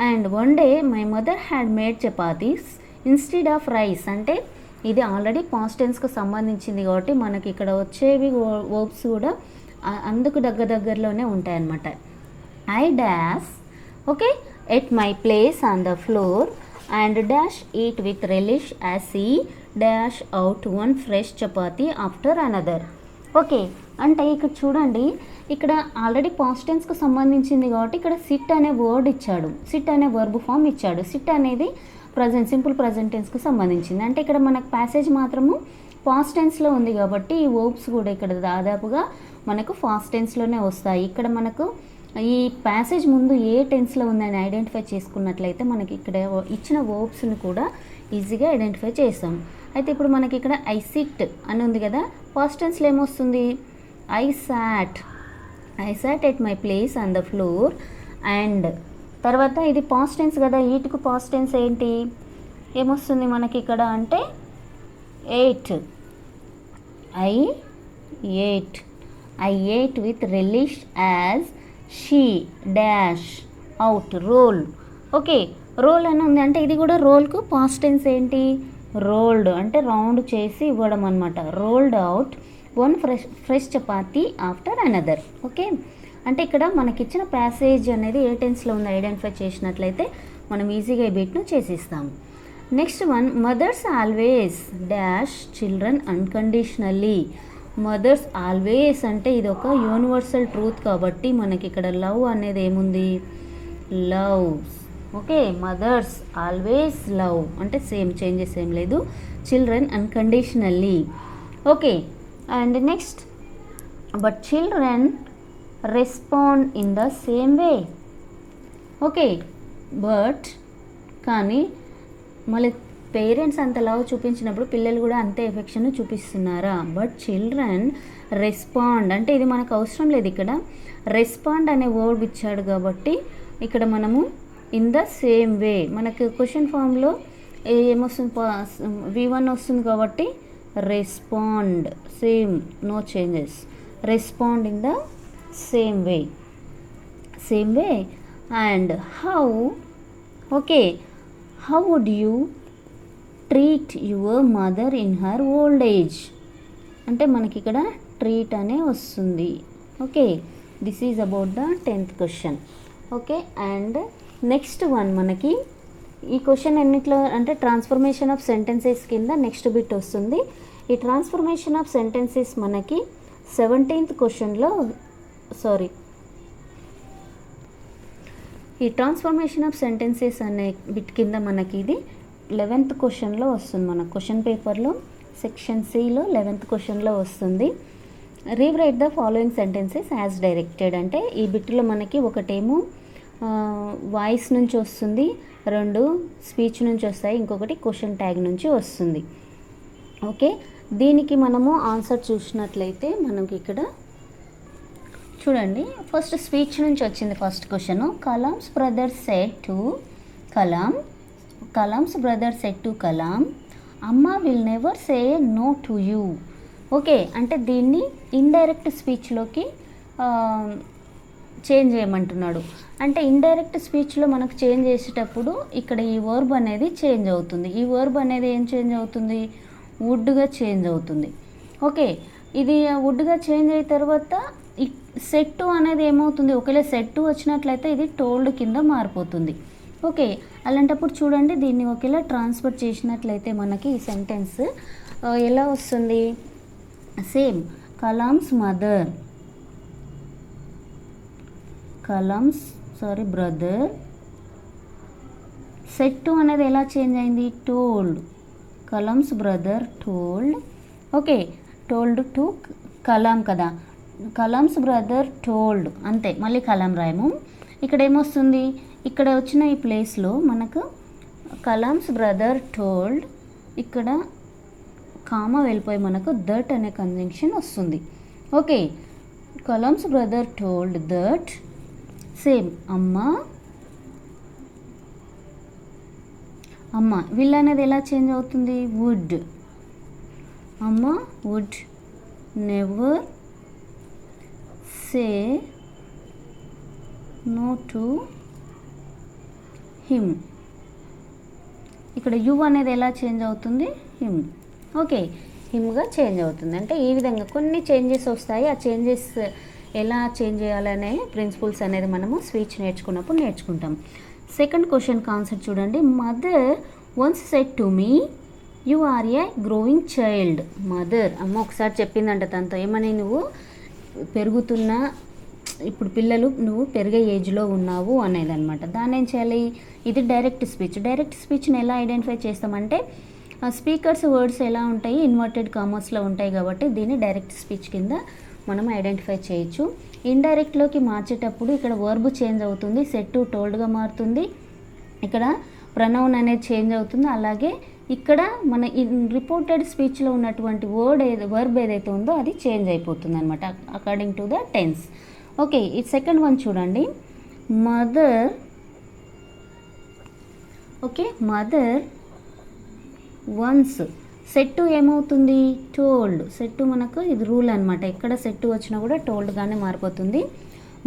And one day my mother had made chapatis instead of rice అంటే ఇది already past టెన్స్కి సంబంధించింది కాబట్టి మనకి ఇక్కడ వచ్చేవి verbs కూడా అందుకు దగ్గరలోనే ఉంటాయన్నమాట. I dash okay at my place on the floor and dash eat with relish as he dash out one fresh chapati after another. Okay, అంటే ఇక్కడ చూడండి, ఇక్కడ ఆల్రెడీ పాస్ట్ టెన్స్కి సంబంధించింది కాబట్టి ఇక్కడ సిట్ అనే వర్డ్ ఇచ్చాడు, సిట్ అనే వర్బ్ ఫామ్ ఇచ్చాడు. సిట్ అనేది సింపుల్ ప్రజెంట్ టెన్స్కి సంబంధించింది. అంటే ఇక్కడ మనకు ప్యాసేజ్ మాత్రము పాస్ట్ టెన్స్లో ఉంది కాబట్టి ఈ వర్బ్స్ కూడా ఇక్కడ దాదాపుగా మనకు ఫాస్ట్ టెన్స్లోనే వస్తాయి. ఇక్కడ మనకు ఈ ప్యాసేజ్ ముందు ఏ టెన్స్లో ఉందని ఐడెంటిఫై చేసుకున్నట్లయితే మనకి ఇక్కడ ఇచ్చిన వర్బ్స్ని కూడా ఈజీగా ఐడెంటిఫై చేస్తాం. అయితే ఇప్పుడు మనకి ఇక్కడ ఐ సిట్ అని ఉంది కదా, పాస్ట్ టెన్స్లో ఏమొస్తుంది? I sat at my place on the floor. And తర్వాత ఇది పాస్ట్ టెన్స్ కదా, ఈట్కు పాస్ట్ టెన్స్ ఏంటి ఏమొస్తుంది మనకి ఇక్కడ అంటే ate. I ate with relish as she dash out roll. Okay, roll అని ఉంది అంటే ఇది కూడా రోల్కు పాస్ట్ టెన్స్ ఏంటి? రోల్డ్ అంటే రౌండ్ చేసి ఇవ్వడం అనమాట. Rolled out one fresh chapati after another. Okay, అంటే ఇక్కడ మనకిచ్చిన ప్యాసేజ్ అనేది ఏ టెన్స్లో ఉంది ఐడెంటిఫై చేసినట్లయితే మనం ఈజీగా ఈ బిట్ను చేసిస్తాము. Next one, mothers always dash children unconditionally. Mothers always అంటే ఇది ఒక యూనివర్సల్ ట్రూత్ కాబట్టి మనకి ఇక్కడ లవ్ అనేది ఏముంది? Loves. Okay, mothers always love అంటే సేమ్, చేంజెస్ ఏం లేదు. Children unconditionally. Okay, and next, but children respond in the same way. Okay, but కానీ మళ్ళీ పేరెంట్స్ అంత లవ్ చూపించినప్పుడు పిల్లలు కూడా అంతే ఎఫెక్షన్ చూపిస్తున్నారా? బట్ చిల్డ్రన్ రెస్పాండ్ అంటే ఇది మనకు అవసరం లేదు. ఇక్కడ రెస్పాండ్ అనే వర్డ్ ఇచ్చాడు కాబట్టి ఇక్కడ మనము ఇన్ ద సేమ్ వే, మనకు క్వశ్చన్ ఫామ్లో ఏమొస్తుంది? V1 వస్తుంది కాబట్టి respond, same, no changes. Respond in the same way. And how. Okay, how would you treat your mother in her old age అంటే మనకి ఇక్కడ ట్రీట్ అనే వస్తుంది. Okay, this is about the 10th question. Okay, and next one మనకి ఈ question ఎన్నిట్లో అంటే transformation of sentences కింద నెక్స్ట్ బిట్ వస్తుంది. ఈ ట్రాన్స్ఫర్మేషన్ ఆఫ్ సెంటెన్సెస్ మనకి 17th క్వశ్చన్లో ఈ ట్రాన్స్ఫర్మేషన్ ఆఫ్ సెంటెన్సెస్ అనే బిట్ కింద మనకి ఇది 11th క్వశ్చన్లో వస్తుంది. మన క్వశ్చన్ పేపర్లో సెక్షన్ సిలో 11th క్వశ్చన్లో వస్తుంది. Rewrite the following sentences as directed అంటే ఈ బిట్లో మనకి ఒకటేమో వాయిస్ నుంచి వస్తుంది, 2 స్పీచ్ నుంచి వస్తాయి, ఇంకొకటి క్వశ్చన్ ట్యాగ్ నుంచి వస్తుంది. ఓకే, దీనికి మనము ఆన్సర్ చూసినట్లయితే మనకి ఇక్కడ చూడండి, ఫస్ట్ స్పీచ్ నుంచి వచ్చింది first question. Kalam's brother said to Kalam, Amma will never say no to you. Okay, అంటే దీన్ని ఇండైరెక్ట్ స్పీచ్లోకి చేంజ్ చేయమంటున్నాడు. అంటే ఇండైరెక్ట్ స్పీచ్లో మనకు చేంజ్ చేసేటప్పుడు ఇక్కడ ఈ వర్బ్ అనేది చేంజ్ అవుతుంది. ఈ వర్బ్ అనేది ఏం చేంజ్ అవుతుంది? వుడ్గా చేంజ్ అవుతుంది. ఓకే, ఇది వుడ్గా చేంజ్ అయిన తర్వాత సెట్ అనేది ఏమవుతుంది? ఒకవేళ సెట్ వచ్చినట్లయితే ఇది టోల్డ్ కింద మారిపోతుంది. ఓకే, అలాంటప్పుడు చూడండి, దీన్ని ఒకవేళ ట్రాన్స్ఫర్ చేసినట్లయితే మనకి ఈ సెంటెన్స్ ఎలా వస్తుంది? సేమ్, కలామ్స్ బ్రదర్ సెట్ అనేది ఎలా చేంజ్ అయింది? Told. Kalam's brother told. Okay, told to Kalam కదా, కలామ్స్ బ్రదర్ టోల్డ్ అంతే, మళ్ళీ కలాం రాయము. ఇక్కడ ఏమొస్తుంది? ఇక్కడ వచ్చిన ఈ ప్లేస్లో మనకు కలామ్స్ బ్రదర్ టోల్డ్, ఇక్కడ కామా వెళ్ళిపోయి మనకు దట్ అనే కంజంక్షన్ వస్తుంది. Okay, Kalam's brother told that. Same, అమ్మ విల్ అనేది ఎలా చేంజ్ అవుతుంది? వుడ్. అమ్మ would never say no to him. ఇక్కడ యు అనేది ఎలా చేంజ్ అవుతుంది? హిమ్. ఓకే, హిమ్గా చేంజ్ అవుతుంది. అంటే ఈ విధంగా కొన్ని చేంజెస్ వస్తాయి. ఆ చేంజెస్ ఎలా చేంజ్ చేయాలనే ప్రిన్సిపల్స్ అనేది మనము స్పీచ్ నేర్చుకున్నప్పుడు నేర్చుకుంటాం. సెకండ్ క్వశ్చన్ కాన్సెప్ట్ చూడండి. Mother once said to me you are a growing child. Mother అమ్మ ఒకసారి చెప్పిందంట తనతో, ఏమని? నువ్వు పెరుగుతున్న ఇప్పుడు పిల్లలు నువ్వు పెరిగే ఏజ్లో ఉన్నావు అనేది అనమాట. దాన్ని ఏం చేయాలి? ఇది డైరెక్ట్ స్పీచ్ని ఎలా ఐడెంటిఫై చేస్తామంటే స్పీకర్స్ వర్డ్స్ ఎలా ఉంటాయి, ఇన్వర్టెడ్ కామర్స్లో ఉంటాయి కాబట్టి దీన్ని డైరెక్ట్ స్పీచ్ కింద మనం ఐడెంటిఫై చేయొచ్చు. ఇండైరెక్ట్లోకి మార్చేటప్పుడు ఇక్కడ వర్బ్ చేంజ్ అవుతుంది, సెడ్ టు టోల్డ్గా మారుతుంది, ఇక్కడ ప్రొనౌన్ అనేది చేంజ్ అవుతుంది. అలాగే ఇక్కడ మన రిపోర్టెడ్ స్పీచ్లో ఉన్నటువంటి వర్బ్ ఏదైతే ఉందో అది చేంజ్ అయిపోతుంది అనమాట according to the tense. Okay, ఈ సెకండ్ వన్ చూడండి, mother. Okay, mother once. Said to ఏమవుతుంది, టోల్డ్. సెట్ టు మనకు ఇది రూల్ అనమాట, ఎక్కడ సెట్ టు వచ్చినా కూడా టోల్డ్గానే మారిపోతుంది.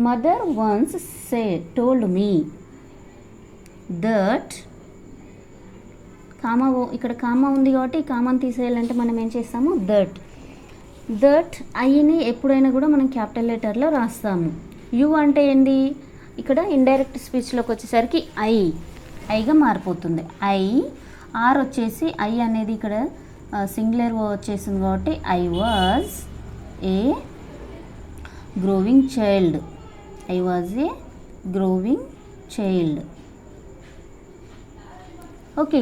Mother once told me that. Comma, ఇక్కడ కామా ఉంది కాబట్టి ఈ కామాని తీసేయాలంటే మనం ఏం చేస్తాము, దట్. దట్ ఐని ఎప్పుడైనా కూడా మనం క్యాపిటల్ లెటర్లో రాస్తాము. యు అంటే ఏంది, ఇక్కడ ఇండైరెక్ట్ స్పీచ్లోకి వచ్చేసరికి ఐగా మారిపోతుంది. ఆర్ వచ్చేసి ఐ అనేది ఇక్కడ సింగులర్ వచ్చేసింది కాబట్టి I was a growing child. I was a growing child. Okay,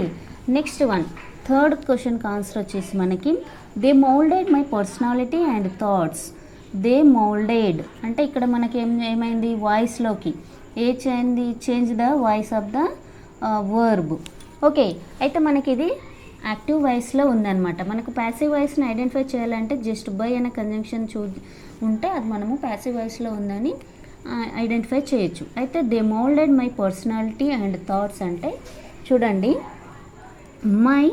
next one, third క్వశ్చన్కి ఆన్సర్ వచ్చేసి మనకి they moulded my personality and thoughts. They moulded అంటే ఇక్కడ మనకి ఏమైంది, వాయిస్లోకి change the voice of the verb. Okay, అయితే మనకి ఇది యాక్టివ్ వాయిస్లో ఉందన్నమాట. మనకు ప్యాసివ్ వాయిస్ని ఐడెంటిఫై చేయాలంటే జస్ట్ బై అనే కంజంక్షన్ ఉంటే అది మనము ప్యాసివ్ వాయిస్లో ఉందని ఐడెంటిఫై చేయొచ్చు. అయితే they moulded my personality and thoughts అంటే చూడండి, my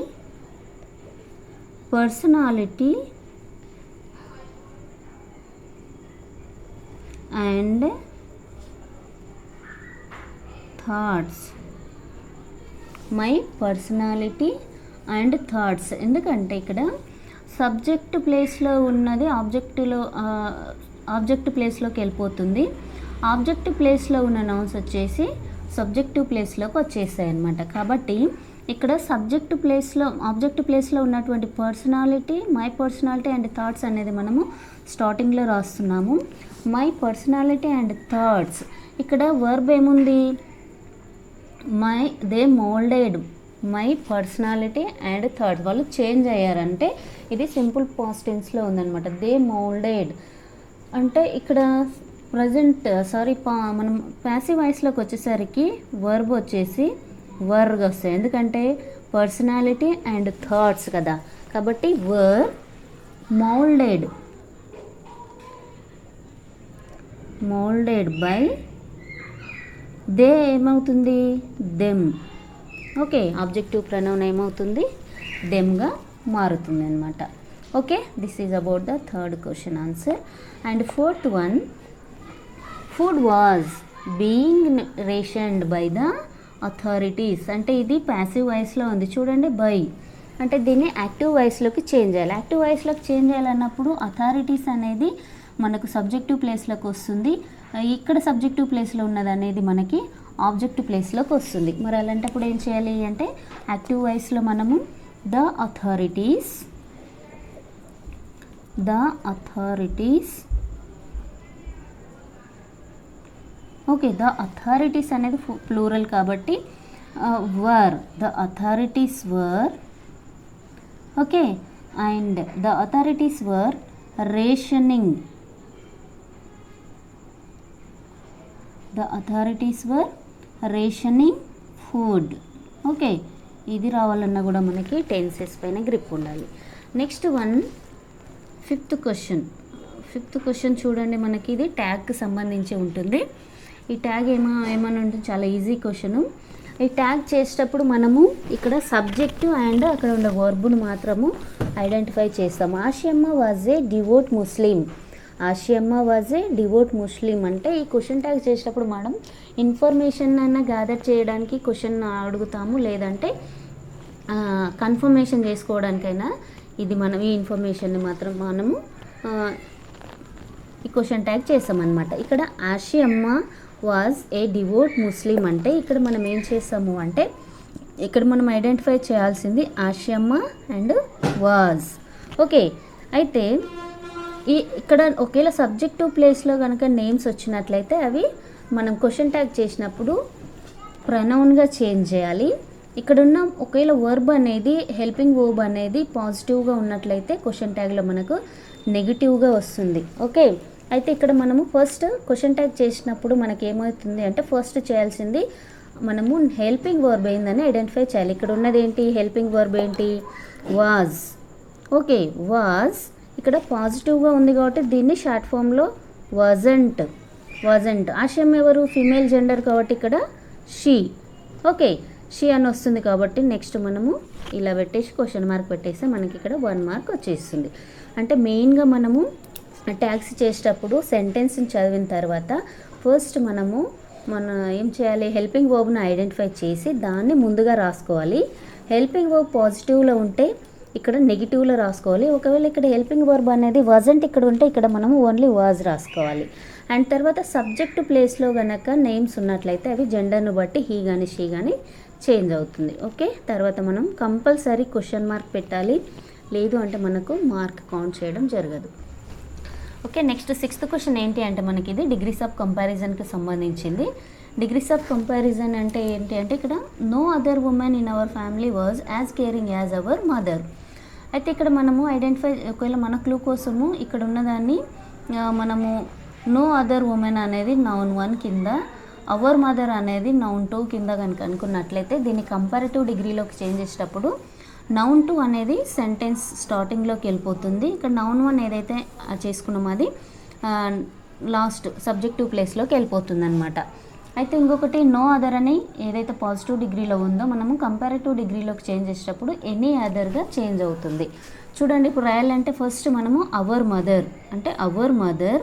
personality and thoughts. My personality and thoughts ఎందుకంటే ఇక్కడ సబ్జెక్ట్ ప్లేస్లో ఉన్నది ఆబ్జెక్ట్ ప్లేస్లోకి వెళ్ళిపోతుంది. ఆబ్జెక్ట్ ప్లేస్లో ఉన్న నౌన్స్ వచ్చేసి సబ్జెక్టివ్ ప్లేస్లోకి వచ్చేసాయి అన్నమాట. కాబట్టి ఇక్కడ ఆబ్జెక్ట్ ప్లేస్లో ఉన్నటువంటి personality, my personality and thoughts అనేది మనము స్టార్టింగ్లో రాస్తున్నాము. మై పర్సనాలిటీ అండ్ థాట్స్, ఇక్కడ వర్బ్ ఏముంది, they moulded my personality and thoughts. వాళ్ళు చేంజ్ అయ్యారంటే ఇది సింపుల్ పాస్ట్ టెన్స్లో ఉందన్నమాట. దే మోల్డెడ్ అంటే ఇక్కడ మనం ప్యాసివ్ వాయిస్లోకి వచ్చేసరికి వర్బ్ వచ్చేసి వర్గా వస్తాయి, ఎందుకంటే పర్సనాలిటీ అండ్ థాట్స్ కదా. కాబట్టి మోల్డెడ్ బై దే ఏమవుతుంది, దెమ్. ఓకే, ఆబ్జెక్టివ్ ప్రొనౌన్ ఏమవుతుంది, దెమ్గా మారుతుంది అనమాట. Okay, this is about the third question answer. And fourth one, food was being rationed by the authorities అంటే ఇది ప్యాసివ్ వాయిస్లో ఉంది చూడండి. బై అంటే దీన్ని యాక్టివ్ వాయిస్లోకి చేంజ్ చేయాలి. యాక్టివ్ వాయిస్లోకి చేంజ్ చేయాలన్నప్పుడు అథారిటీస్ అనేది మనకు సబ్జెక్టివ్ ప్లేస్లోకి వస్తుంది. ఇక్కడ సబ్జెక్టివ్ ప్లేస్లో ఉన్నది అనేది మనకి ఆబ్జెక్టివ్ ప్లేస్లోకి వస్తుంది. మరి అలాంటప్పుడు ఏం చేయాలి అంటే యాక్టివ్ వాయిస్లో మనము the authorities okay, the authorities అనేది ప్లూరల్ కాబట్టి the authorities were. Okay, and the authorities were rationing. The authorities were rationing food. Okay, ఇది రావాలన్నా కూడా మనకి టెన్సెస్ పైన గ్రిప్ ఉండాలి. నెక్స్ట్ వన్, ఫిఫ్త్ క్వశ్చన్ చూడండి. మనకి ఇది ట్యాగ్కి సంబంధించి ఉంటుంది. ఈ ట్యాగ్ ఏమైనా ఉంటుంది, చాలా ఈజీ క్వశ్చన్. ఈ ట్యాగ్ చేసేటప్పుడు మనము ఇక్కడ సబ్జెక్టు అండ్ అక్కడ ఉన్న వర్బును మాత్రము ఐడెంటిఫై చేస్తాము. ఆషియమ్మ వాజ్ ఏ డివోట్ ముస్లిం అంటే ఈ క్వశ్చన్ ట్యాగ్ చేసేటప్పుడు మనం ఇన్ఫర్మేషన్ అయినా గ్యాదర్ చేయడానికి క్వశ్చన్ అడుగుతాము, లేదంటే కన్ఫర్మేషన్ చేసుకోవడానికైనా ఇది ఈ ఇన్ఫర్మేషన్ని మాత్రం మనము ఈ క్వశ్చన్ ట్యాగ్ చేస్తామన్నమాట. ఇక్కడ ఆషియమ్మ వాజ్ ఏ డివోట్ ముస్లిం అంటే ఇక్కడ మనం ఏం చేస్తాము అంటే ఇక్కడ మనం ఐడెంటిఫై చేయాల్సింది ఆషియమ్మ అండ్ వాజ్. ఓకే, అయితే ఇక్కడ ఒకేలా సబ్జెక్టివ్ ప్లేస్లో కనుక నేమ్స్ వచ్చినట్లయితే అవి మనం క్వశ్చన్ ట్యాగ్ చేసినప్పుడు ప్రొనౌన్గా చేంజ్ చేయాలి. ఇక్కడున్న ఒకవేళ వర్బ్ అనేది హెల్పింగ్ వర్బ్ అనేది పాజిటివ్గా ఉన్నట్లయితే క్వశ్చన్ ట్యాగ్లో మనకు నెగిటివ్గా వస్తుంది. ఓకే, అయితే ఇక్కడ మనము ఫస్ట్ క్వశ్చన్ ట్యాగ్ చేసినప్పుడు మనకి ఏమవుతుంది అంటే ఫస్ట్ చేయాల్సింది మనము హెల్పింగ్ వర్బ్ ఏందని ఐడెంటిఫై చేయాలి. ఇక్కడ ఉన్నది ఏంటి, హెల్పింగ్ వర్బ్ ఏంటి, వాజ్. ఓకే, వాజ్ ఇక్కడ పాజిటివ్గా ఉంది కాబట్టి దీన్ని షార్ట్ ఫామ్లో వాజంట్. ఆశయం ఎవరు, ఫీమేల్ జెండర్ కాబట్టి ఇక్కడ షీ. ఓకే, షీ అని వస్తుంది కాబట్టి నెక్స్ట్ మనము ఇలా పెట్టేసి క్వశ్చన్ మార్క్ పెట్టేస్తే మనకి ఇక్కడ 1 మార్క్ వచ్చేస్తుంది. అంటే మెయిన్గా మనము ట్యాగ్స్ చేసేటప్పుడు సెంటెన్స్ని చదివిన తర్వాత ఫస్ట్ మన ఏం చేయాలి, హెల్పింగ్ వర్బ్ను ఐడెంటిఫై చేసి దాన్ని ముందుగా రాసుకోవాలి. హెల్పింగ్ వర్బ్ పాజిటివ్లో ఉంటే ఇక్కడ నెగిటివ్లో రాసుకోవాలి. ఒకవేళ ఇక్కడ హెల్పింగ్ వర్బ్ అనేది వాజంట్ ఇక్కడ ఉంటే ఇక్కడ మనము ఓన్లీ వాజ్ రాసుకోవాలి. అండ్ తర్వాత సబ్జెక్ట్ ప్లేస్లో కనుక నేమ్స్ ఉన్నట్లయితే అవి జెండర్ను బట్టి హీ కానీ షీ కానీ చేంజ్ అవుతుంది. ఓకే, తర్వాత మనం కంపల్సరీ క్వశ్చన్ మార్క్ పెట్టాలి, లేదు అంటే మనకు మార్క్ కౌంట్ చేయడం జరగదు. ఓకే, నెక్స్ట్ 6th క్వశ్చన్ ఏంటి అంటే మనకి ఇది డిగ్రీస్ ఆఫ్ కంపారిజన్కి సంబంధించింది. డిగ్రీస్ ఆఫ్ కంపారిజన్ అంటే ఏంటి అంటే ఇక్కడ no other women in our family was as caring as our mother. అయితే ఇక్కడ మనము ఐడెంటిఫై ఒకవేళ మన క్లూ కోసము ఇక్కడ ఉన్నదాన్ని మనము నో అదర్ ఉమెన్ అనేది నౌన్ 1 కింద, అవర్ మదర్ అనేది నౌన్ 2 కింద కనుక అనుకున్నట్లయితే దీన్ని కంపారిటివ్ డిగ్రీలోకి చేంజ్ చేసేటప్పుడు నౌన్ 2 అనేది సెంటెన్స్ స్టార్టింగ్లోకి వెళ్ళిపోతుంది. ఇక్కడ నౌన్ 1 ఏదైతే చేసుకున్నామో అది లాస్ట్ సబ్జెక్టివ్ ప్లేస్లోకి వెళ్ళిపోతుంది అనమాట. అయితే ఇంకొకటి నో అదర్ అని ఏదైతే పాజిటివ్ డిగ్రీలో ఉందో మనము కంపారిటివ్ డిగ్రీలోకి చేంజ్ చేసేటప్పుడు ఎనీ అదర్గా చేంజ్ అవుతుంది. చూడండి, ఇప్పుడు రాయాలంటే ఫస్ట్ మనము అవర్ మదర్ అంటే అవర్ మదర్,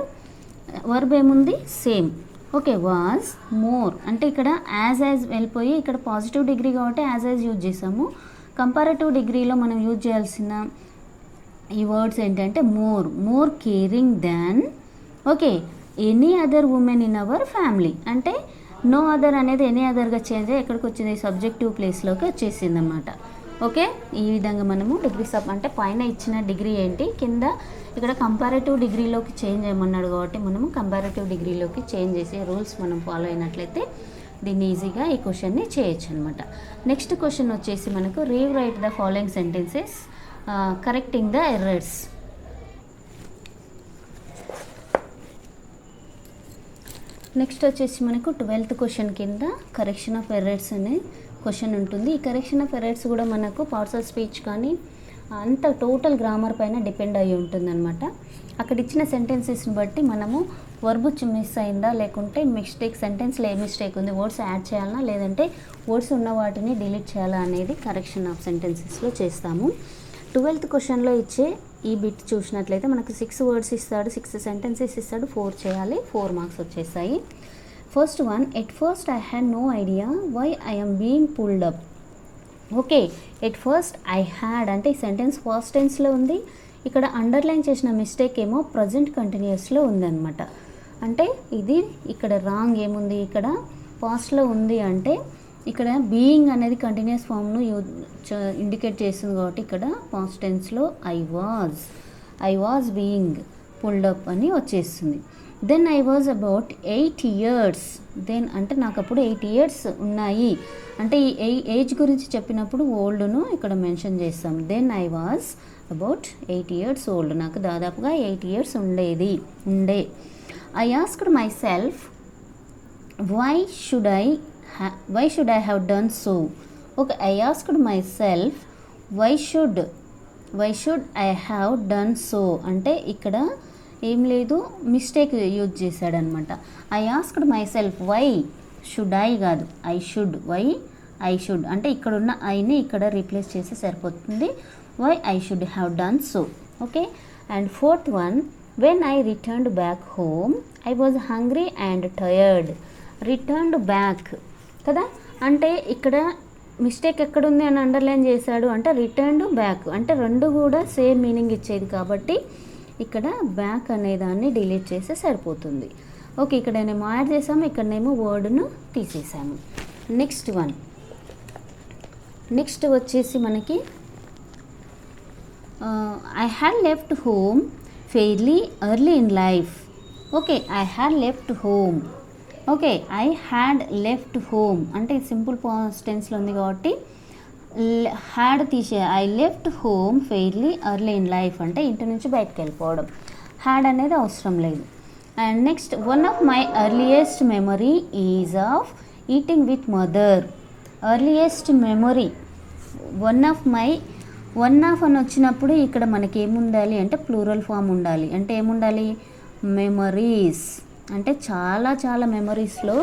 వర్బ్ ఏముంది సేమ్. ఓకే, వాజ్ మోర్ అంటే ఇక్కడ యాజ్ వెళ్ళిపోయి ఇక్కడ పాజిటివ్ డిగ్రీ కాబట్టి యాజ్ యూజ్ చేసాము. కంపారిటివ్ డిగ్రీలో మనం యూజ్ చేయాల్సిన ఈ వర్డ్స్ ఏంటంటే more caring than. Okay, any other women in our family అంటే నో అదర్ అనేది ఎనీ అదర్గా చేంజ్ అయ్యి ఎక్కడికి వచ్చింది, సబ్జెక్టివ్ ప్లేస్లోకి వచ్చేసింది అన్నమాట. ఓకే, ఈ విధంగా మనము డిగ్రీస్ ఆఫ్ అంటే పైన ఇచ్చిన డిగ్రీ ఏంటి, కింద ఇక్కడ కంపారిటివ్ డిగ్రీలోకి చేంజ్ చేయమన్నాడు కాబట్టి మనము కంపారిటివ్ డిగ్రీలోకి చేంజ్ చేసే రూల్స్ మనం ఫాలో అయినట్లయితే దీన్ని ఈజీగా ఈ క్వశ్చన్ని చేయొచ్చు అనమాట. నెక్స్ట్ క్వశ్చన్ వచ్చేసి మనకు rewrite the following sentences correcting the errors. Next వచ్చేసి మనకు 12th క్వశ్చన్ కింద కరెక్షన్ ఆఫ్ ఎర్రర్స్ అనే క్వశ్చన్ ఉంటుంది. ఈ కరెక్షన్ ఆఫ్ ఎర్రర్స్ కూడా మనకు పార్ట్స్ ఆఫ్ స్పీచ్ కానీ అంత టోటల్ గ్రామర్ పైన డిపెండ్ అయ్యి ఉంటుందన్నమాట. అక్కడ ఇచ్చిన సెంటెన్సెస్ని బట్టి మనము వర్బ్ మిస్ అయిందా లేకుంటే సెంటెన్స్లో ఏ మిస్టేక్ ఉంది, వర్డ్స్ యాడ్ చేయాలా లేదంటే వర్డ్స్ ఉన్న వాటిని డిలీట్ చేయాలా అనేది కరెక్షన్ ఆఫ్ సెంటెన్సెస్లో చేస్తాము. 12th క్వశ్చన్లో ఇచ్చే ఈ బిట్ చూసినట్లయితే మనకు 6 వర్డ్స్ ఇస్తాడు, 6 సెంటెన్సెస్ ఇస్తాడు, 4 చేయాలి, 4 మార్క్స్ వచ్చేసాయి. First one, at first I had no idea why I am being pulled up. Okay, at first I had అంటే ఈ సెంటెన్స్ ఫస్ట్ టెన్స్లో ఉంది. ఇక్కడ అండర్లైన్ చేసిన మిస్టేక్ ఏమో ప్రజెంట్ కంటిన్యూస్లో ఉందన్నమాట. అంటే ఇది ఇక్కడ రాంగ్ ఏముంది, ఇక్కడ పాస్ట్లో ఉంది అంటే ఇక్కడ బీయింగ్ అనేది కంటిన్యూస్ ఫామ్ను ఇండికేట్ చేస్తుంది కాబట్టి ఇక్కడ పాస్ట్ టెన్స్లో I was being pulled up అని వచ్చేస్తుంది. Then I was about 8 years. Then అంటే నాకు అప్పుడు 8 years ఉన్నాయి అంటే ఈ ఏజ్ గురించి చెప్పినప్పుడు ఓల్డ్ను ఇక్కడ మెన్షన్ చేస్తాం. Then I was about 8 years old, నాకు దాదాపుగా 8 years ఉండే. I asked myself why should I have done so. Okay, I asked myself why should I have done so అంటే ఇక్కడ ఏం లేదు, మిస్టేక్ యూజ్ చేశాడనమాట. I asked myself why should I కాదు why I should అంటే ఇక్కడున్న ఐని ఇక్కడ రీప్లేస్ చేస్తే సరిపోతుంది. Why I should have done so. Okay, and 4th one, when I returned back home I was hungry and tired. Returned back కదా అంటే ఇక్కడ మిస్టేక్ ఎక్కడుంది అని అండర్లైన్ చేశాడు అంటే రిటర్న్డ్ బ్యాక్ అంటే రెండు కూడా సేమ్ మీనింగ్ ఇచ్చేది కాబట్టి ఇక్కడ బ్యాక్ అనే దాన్ని డిలీట్ చేస్తే సరిపోతుంది. ఓకే, ఇక్కడనేమో యాడ్ చేసాము, ఇక్కడనేమో వర్డ్ను తీసేసాము. నెక్స్ట్ వచ్చేసి మనకి I had left home fairly early in life. Okay, I had left home. Okay, I had left home అంటే సింపుల్ పాస్ట్ టెన్స్లో ఉంది కాబట్టి హ్యాడ్ తీసే I left home fairly early in life అంటే ఇంటి నుంచి బయటకు వెళ్ళిపోవడం. హ్యాడ్ అనేది అవసరం లేదు. And next one of my earliest memory is of eating with mother. Earliest memory one of అని వచ్చినప్పుడు ఇక్కడ మనకి ఏముండాలి అంటే ప్లూరల్ ఫామ్ ఉండాలి. అంటే ఏముండాలి? మెమరీస్. అంటే చాలా చాలా మెమరీస్లో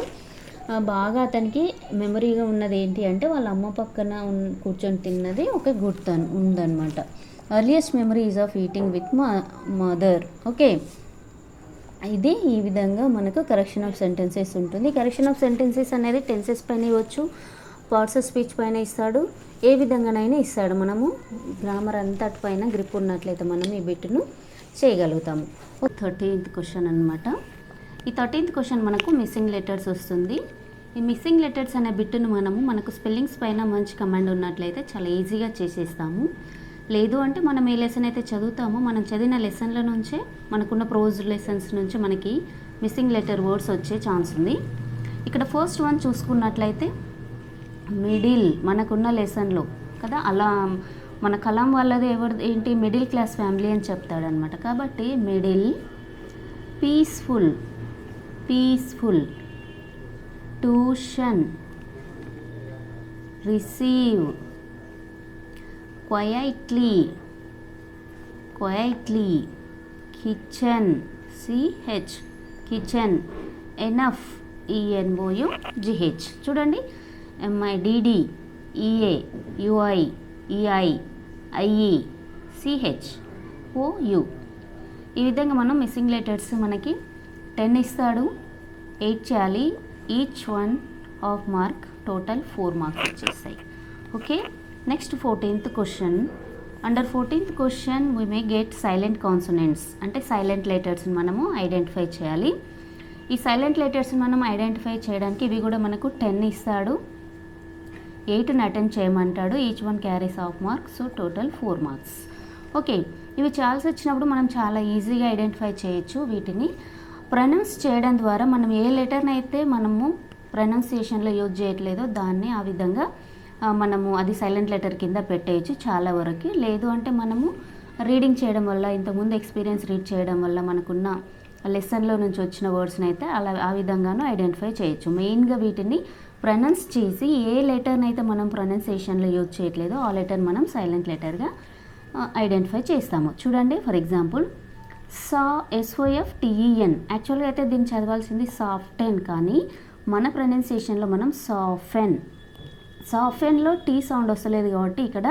బాగా అతనికి మెమరీగా ఉన్నది ఏంటి అంటే వాళ్ళ అమ్మ పక్కన కూర్చొని తిన్నది ఒక ఉందన్నమాట. Earliest memory is of eating with mother. Okay, ఇది ఈ విధంగా మనకు కరెక్షన్ ఆఫ్ సెంటెన్సెస్ ఉంటుంది. కరెక్షన్ ఆఫ్ సెంటెన్సెస్ అనేది టెన్సెస్ పైన ఇవ్వచ్చు, పార్ట్స్ ఆఫ్ స్పీచ్ పైన ఇస్తాడు, ఏ విధంగానైనా ఇస్తాడు. మనము గ్రామర్ అంతటి పైన గ్రిప్ ఉన్నట్లయితే మనం ఈ బిట్ను చేయగలుగుతాము. 13th క్వశ్చన్ అనమాట. ఈ 13th క్వశ్చన్ మనకు మిస్సింగ్ లెటర్స్ వస్తుంది. ఈ మిస్సింగ్ లెటర్స్ అనే బిట్టును మనకు స్పెల్లింగ్స్ పైన మంచి కమాండ్ ఉన్నట్లయితే చాలా ఈజీగా చేసేస్తాము. లేదు అంటే మనం ఏ లెసన్ అయితే చదువుతామో మనం చదివిన లెసన్ల నుంచే మనకున్న ప్రోజ్ లెసన్స్ నుంచి మనకి మిస్సింగ్ లెటర్ వర్డ్స్ వచ్చే ఛాన్స్ ఉంది. ఇక్కడ ఫస్ట్ వన్ చూసుకున్నట్లయితే మిడిల్ మనకున్న లెసన్లో కదా, అలా మన కలాం వాళ్ళది ఏంటి మిడిల్ క్లాస్ ఫ్యామిలీ అని చెప్తాడనమాట. కాబట్టి middle, peaceful, tuition, receive, quietly, kitchen, kitchen, enough, ENOUGH. చూడండి, MIDD, EA, UI, EI, IE, CH, OU. ఈ విధంగా మనం మిస్సింగ్ లెటర్స్ మనకి 10 ఇస్తాడు, 8 చేయాలి. Each one half mark, total 4 marks వచ్చేస్తాయి. Okay, next 14th question. Under 14th question we may get silent consonants. అంటే silent లెటర్స్ని మనము ఐడెంటిఫై చేయాలి. ఈ సైలెంట్ లెటర్స్ని మనం ఐడెంటిఫై చేయడానికి ఇవి కూడా మనకు 10 ఇస్తాడు, 8ని అటెంప్ట్ చేయమంటాడు. Each one carries half mark, so total 4 marks. Okay, ఇవి చాల్సి వచ్చినప్పుడు మనం చాలా ఈజీగా ఐడెంటిఫై చేయొచ్చు. వీటిని ప్రొనౌన్స్ చేయడం ద్వారా మనం ఏ లెటర్ని అయితే మనము ప్రొనౌన్సియేషన్లో యూజ్ చేయట్లేదో దాన్ని ఆ విధంగా మనము అది సైలెంట్ లెటర్ కింద పెట్టేయచ్చు చాలా వరకు. లేదు అంటే మనము రీడింగ్ చేయడం వల్ల, ఇంతకుముందు ఎక్స్పీరియన్స్ రీడ్ చేయడం వల్ల మనకున్న లెసన్లో నుంచి వచ్చిన వర్డ్స్ని అయితే అలా ఆ విధంగానూ ఐడెంటిఫై చేయొచ్చు. మెయిన్గా వీటిని ప్రొనౌన్స్ చేసి ఏ లెటర్ని అయితే మనం ప్రొనౌన్సియేషన్లో యూజ్ చేయట్లేదో ఆ లెటర్ మనం సైలెంట్ లెటర్గా ఐడెంటిఫై చేస్తాము. చూడండి, ఫర్ ఎగ్జాంపుల్ SOFTEN. యాక్చువల్గా అయితే దీన్ని చదవాల్సింది సాఫ్టెన్, కానీ మన ప్రొనౌన్సియేషన్లో మనం సాఫెన్లో టీ సౌండ్ వస్తలేదు కాబట్టి ఇక్కడ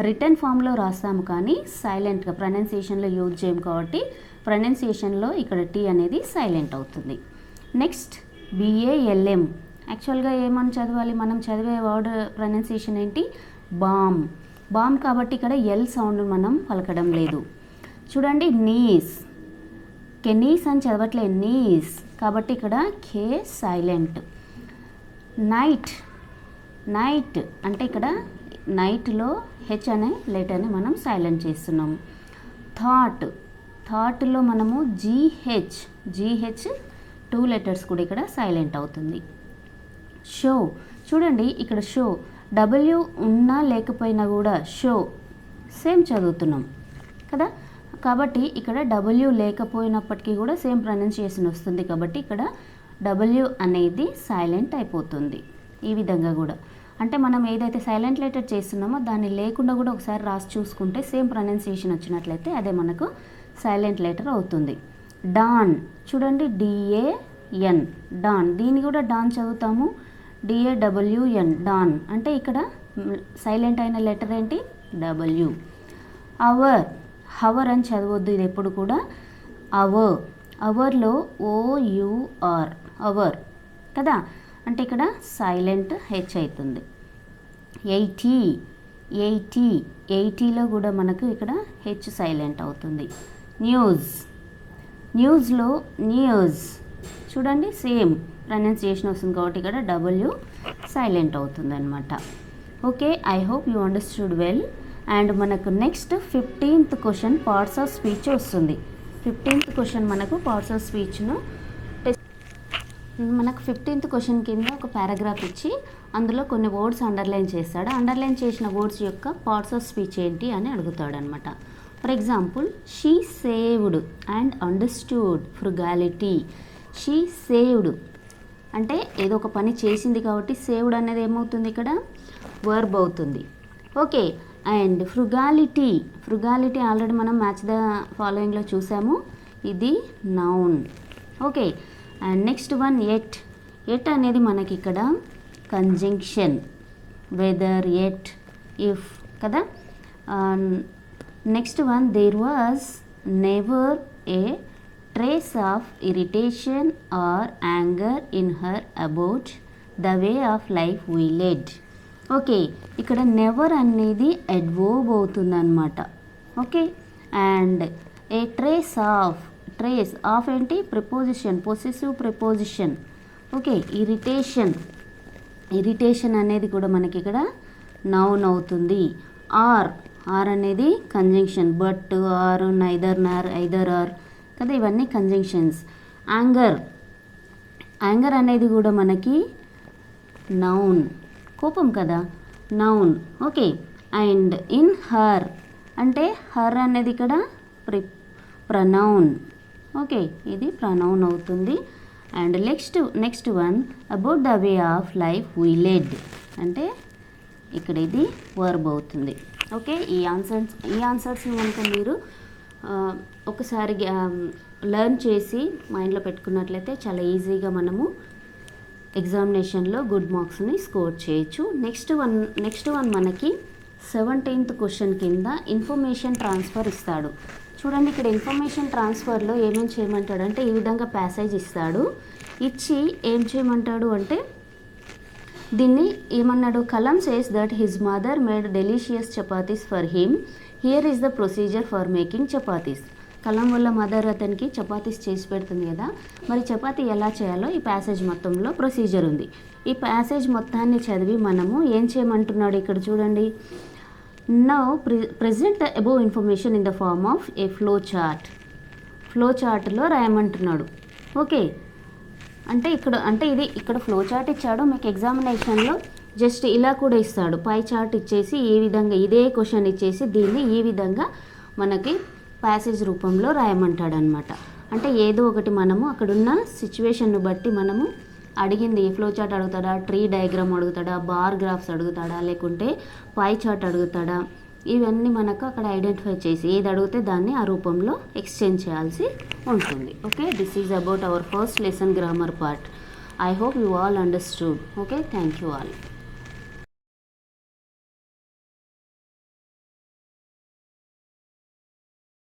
రిటర్న్ ఫామ్లో రాస్తాము, కానీ సైలెంట్గా ప్రొనౌన్సియేషన్లో యూజ్ చేయము కాబట్టి ప్రొనౌన్సియేషన్లో ఇక్కడ టీ అనేది సైలెంట్ అవుతుంది. Next BALM. యాక్చువల్గా ఏమని చదవాలి? మనం చదివే వర్డ్ ప్రొనౌన్సియేషన్ ఏంటి? బామ్ కాబట్టి ఇక్కడ ఎల్ సౌండ్ మనం పలకడం లేదు. చూడండి, కెనీస్ అని చదవట్లేదు, నీస్ కాబట్టి ఇక్కడ కే సైలెంట్. నైట్ అంటే ఇక్కడ నైట్లో హెచ్ అనే లెటర్ని మనం సైలెంట్ చేస్తున్నాము. థాట్లో మనము GH 2 లెటర్స్ కూడా ఇక్కడ సైలెంట్ అవుతుంది. షో, చూడండి ఇక్కడ షో W ఉన్నా లేకపోయినా కూడా షో సేమ్ చదువుతున్నాం కదా, కాబట్టి ఇక్కడ W లేకపోయినప్పటికీ కూడా సేమ్ ప్రొనౌన్సియేషన్ వస్తుంది కాబట్టి ఇక్కడ W అనేది సైలెంట్ అయిపోతుంది. ఈ విధంగా కూడా అంటే మనం ఏదైతే సైలెంట్ లెటర్ చేస్తున్నామో దాన్ని లేకుండా కూడా ఒకసారి రాసి చూసుకుంటే సేమ్ ప్రొనౌన్సియేషన్ వచ్చినట్లయితే అదే మనకు సైలెంట్ లెటర్ అవుతుంది. డాన్, చూడండి DAN, డాన్, దీన్ని కూడా డాన్ చదువుతాము, DAWN, డాన్ అంటే ఇక్కడ సైలెంట్ అయిన లెటర్ ఏంటి? W. హవర్ అని చదవద్దు, ఇది ఎప్పుడు కూడా అవర్లో OUR, అవర్ కదా, అంటే ఇక్కడ సైలెంట్ హెచ్ అవుతుంది. 80లో కూడా మనకు ఇక్కడ హెచ్ సైలెంట్ అవుతుంది. న్యూస్లో న్యూస్, చూడండి సేమ్ ప్రొనౌన్సియేషన్ వస్తుంది కాబట్టి ఇక్కడ W సైలెంట్ అవుతుంది అనమాట. Okay, I hope you understood well. And మనకు next 15th question parts of speech వస్తుంది. 15th క్వశ్చన్ మనకు పార్ట్స్ ఆఫ్ స్పీచ్ను మనకు 15th క్వశ్చన్ కింద ఒక పారాగ్రాఫ్ ఇచ్చి అందులో కొన్ని వర్డ్స్ అండర్లైన్ చేస్తాడు. అండర్లైన్ చేసిన వర్డ్స్ యొక్క పార్ట్స్ ఆఫ్ స్పీచ్ ఏంటి అని అడుగుతాడు అనమాట. For example, she saved and understood frugality. She saved అంటే ఏదో ఒక పని చేసింది కాబట్టి సేవ్డ్ అనేది ఏమవుతుంది, ఇక్కడ వర్బ్ అవుతుంది. Okay, and frugality, frugality already మనం మ్యాచ్ ద ఫాలోయింగ్లో చూసాము, ఇది noun. Okay, and next one yet. Yet అనేది మనకి ఇక్కడ కంజంక్షన్, వెదర్, ఎట్, ఇఫ్ కదా. Next one, there was never a trace of irritation or anger in her about the way of life we led. Okay, ఇక్కడ never అనేది adverb అవుతుందన్నమాట. Okay, and a trace of, trace of ఏంటి, preposition, possessive preposition. Okay, irritation, irritation అనేది కూడా మనకి ఇక్కడ noun అవుతుంది. Or, or అనేది conjunction, but, or, neither, nor, either, or కదా, ఇవన్నీ కంజంక్షన్స్. యాంగర్, యాంగర్ అనేది కూడా మనకి నౌన్, కోపం కదా, noun. Okay, and in her అంటే హర్ అనేది ఇక్కడ ప్రనౌన్. ఓకే, ఇది ప్రనౌన్ అవుతుంది. And next one, about the way of life we led అంటే ఇక్కడ ఇది వర్బ్ అవుతుంది. ఓకే, ఈ ఆన్సర్స్ని కనుక మీరు ఒకసారి లెర్న్ చేసి మైండ్లో పెట్టుకున్నట్లయితే చాలా ఈజీగా మనము ఎగ్జామినేషన్లో గుడ్ మార్క్స్ని స్కోర్ చేయొచ్చు. నెక్స్ట్ వన్ మనకి 17th క్వశ్చన్ కింద ఇన్ఫర్మేషన్ ట్రాన్స్ఫర్ ఇస్తాడు. చూడండి, ఇక్కడ ఇన్ఫర్మేషన్ ట్రాన్స్ఫర్లో ఏమేమి చేయమంటాడు అంటే ఈ విధంగా ప్యాసేజ్ ఇస్తాడు. ఇచ్చి ఏం చేయమంటాడు అంటే దీన్ని ఏమన్నాడు, Kalam says that his mother made delicious chapatis for him, here is the procedure for making chapatis. Kalam వల్ల మదర్ అతనికి చపాతీస్ చేసి పెడుతుంది కదా, మరి చపాతీ ఎలా చేయాలో ఈ ప్యాసేజ్ మొత్తంలో ప్రొసీజర్ ఉంది. ఈ ప్యాసేజ్ మొత్తాన్ని చదివి మనము ఏం చేయమంటున్నాడు ఇక్కడ చూడండి. Now present the above information in the form of a flow chart. Flow చార్ట్లో రాయమంటున్నాడు. ఓకే, అంటే ఇక్కడ ఫ్లో చార్ట్ ఇచ్చాడు, మీకు ఎగ్జామినేషన్లో జస్ట్ ఇలా కూడా ఇస్తాడు. పై చార్ట్ ఇచ్చేసి ఈ విధంగా ఇదే క్వశ్చన్ ఇచ్చేసి దీన్ని ఈ విధంగా మనకి ప్యాసేజ్ రూపంలో రాయమంటాడు అనమాట. అంటే ఏదో ఒకటి మనము అక్కడున్న సిచ్యువేషన్ను బట్టి మనము అడిగింది ఫ్లో చార్ట్ అడుగుతాడా, ట్రీ డయాగ్రామ్ అడుగుతాడా, బార్ గ్రాఫ్స్ అడుగుతాడా, లేకుంటే పై చార్ట్ అడుగుతాడా, ఇవన్నీ మనకు అక్కడ ఐడెంటిఫై చేసి ఏది అడిగితే దాన్ని ఆ రూపంలో ఎక్స్చేంజ్ చేయాల్సి ఉంటుంది. Okay, this is about our first lesson grammar part. I hope you all understood. Okay, thank you all.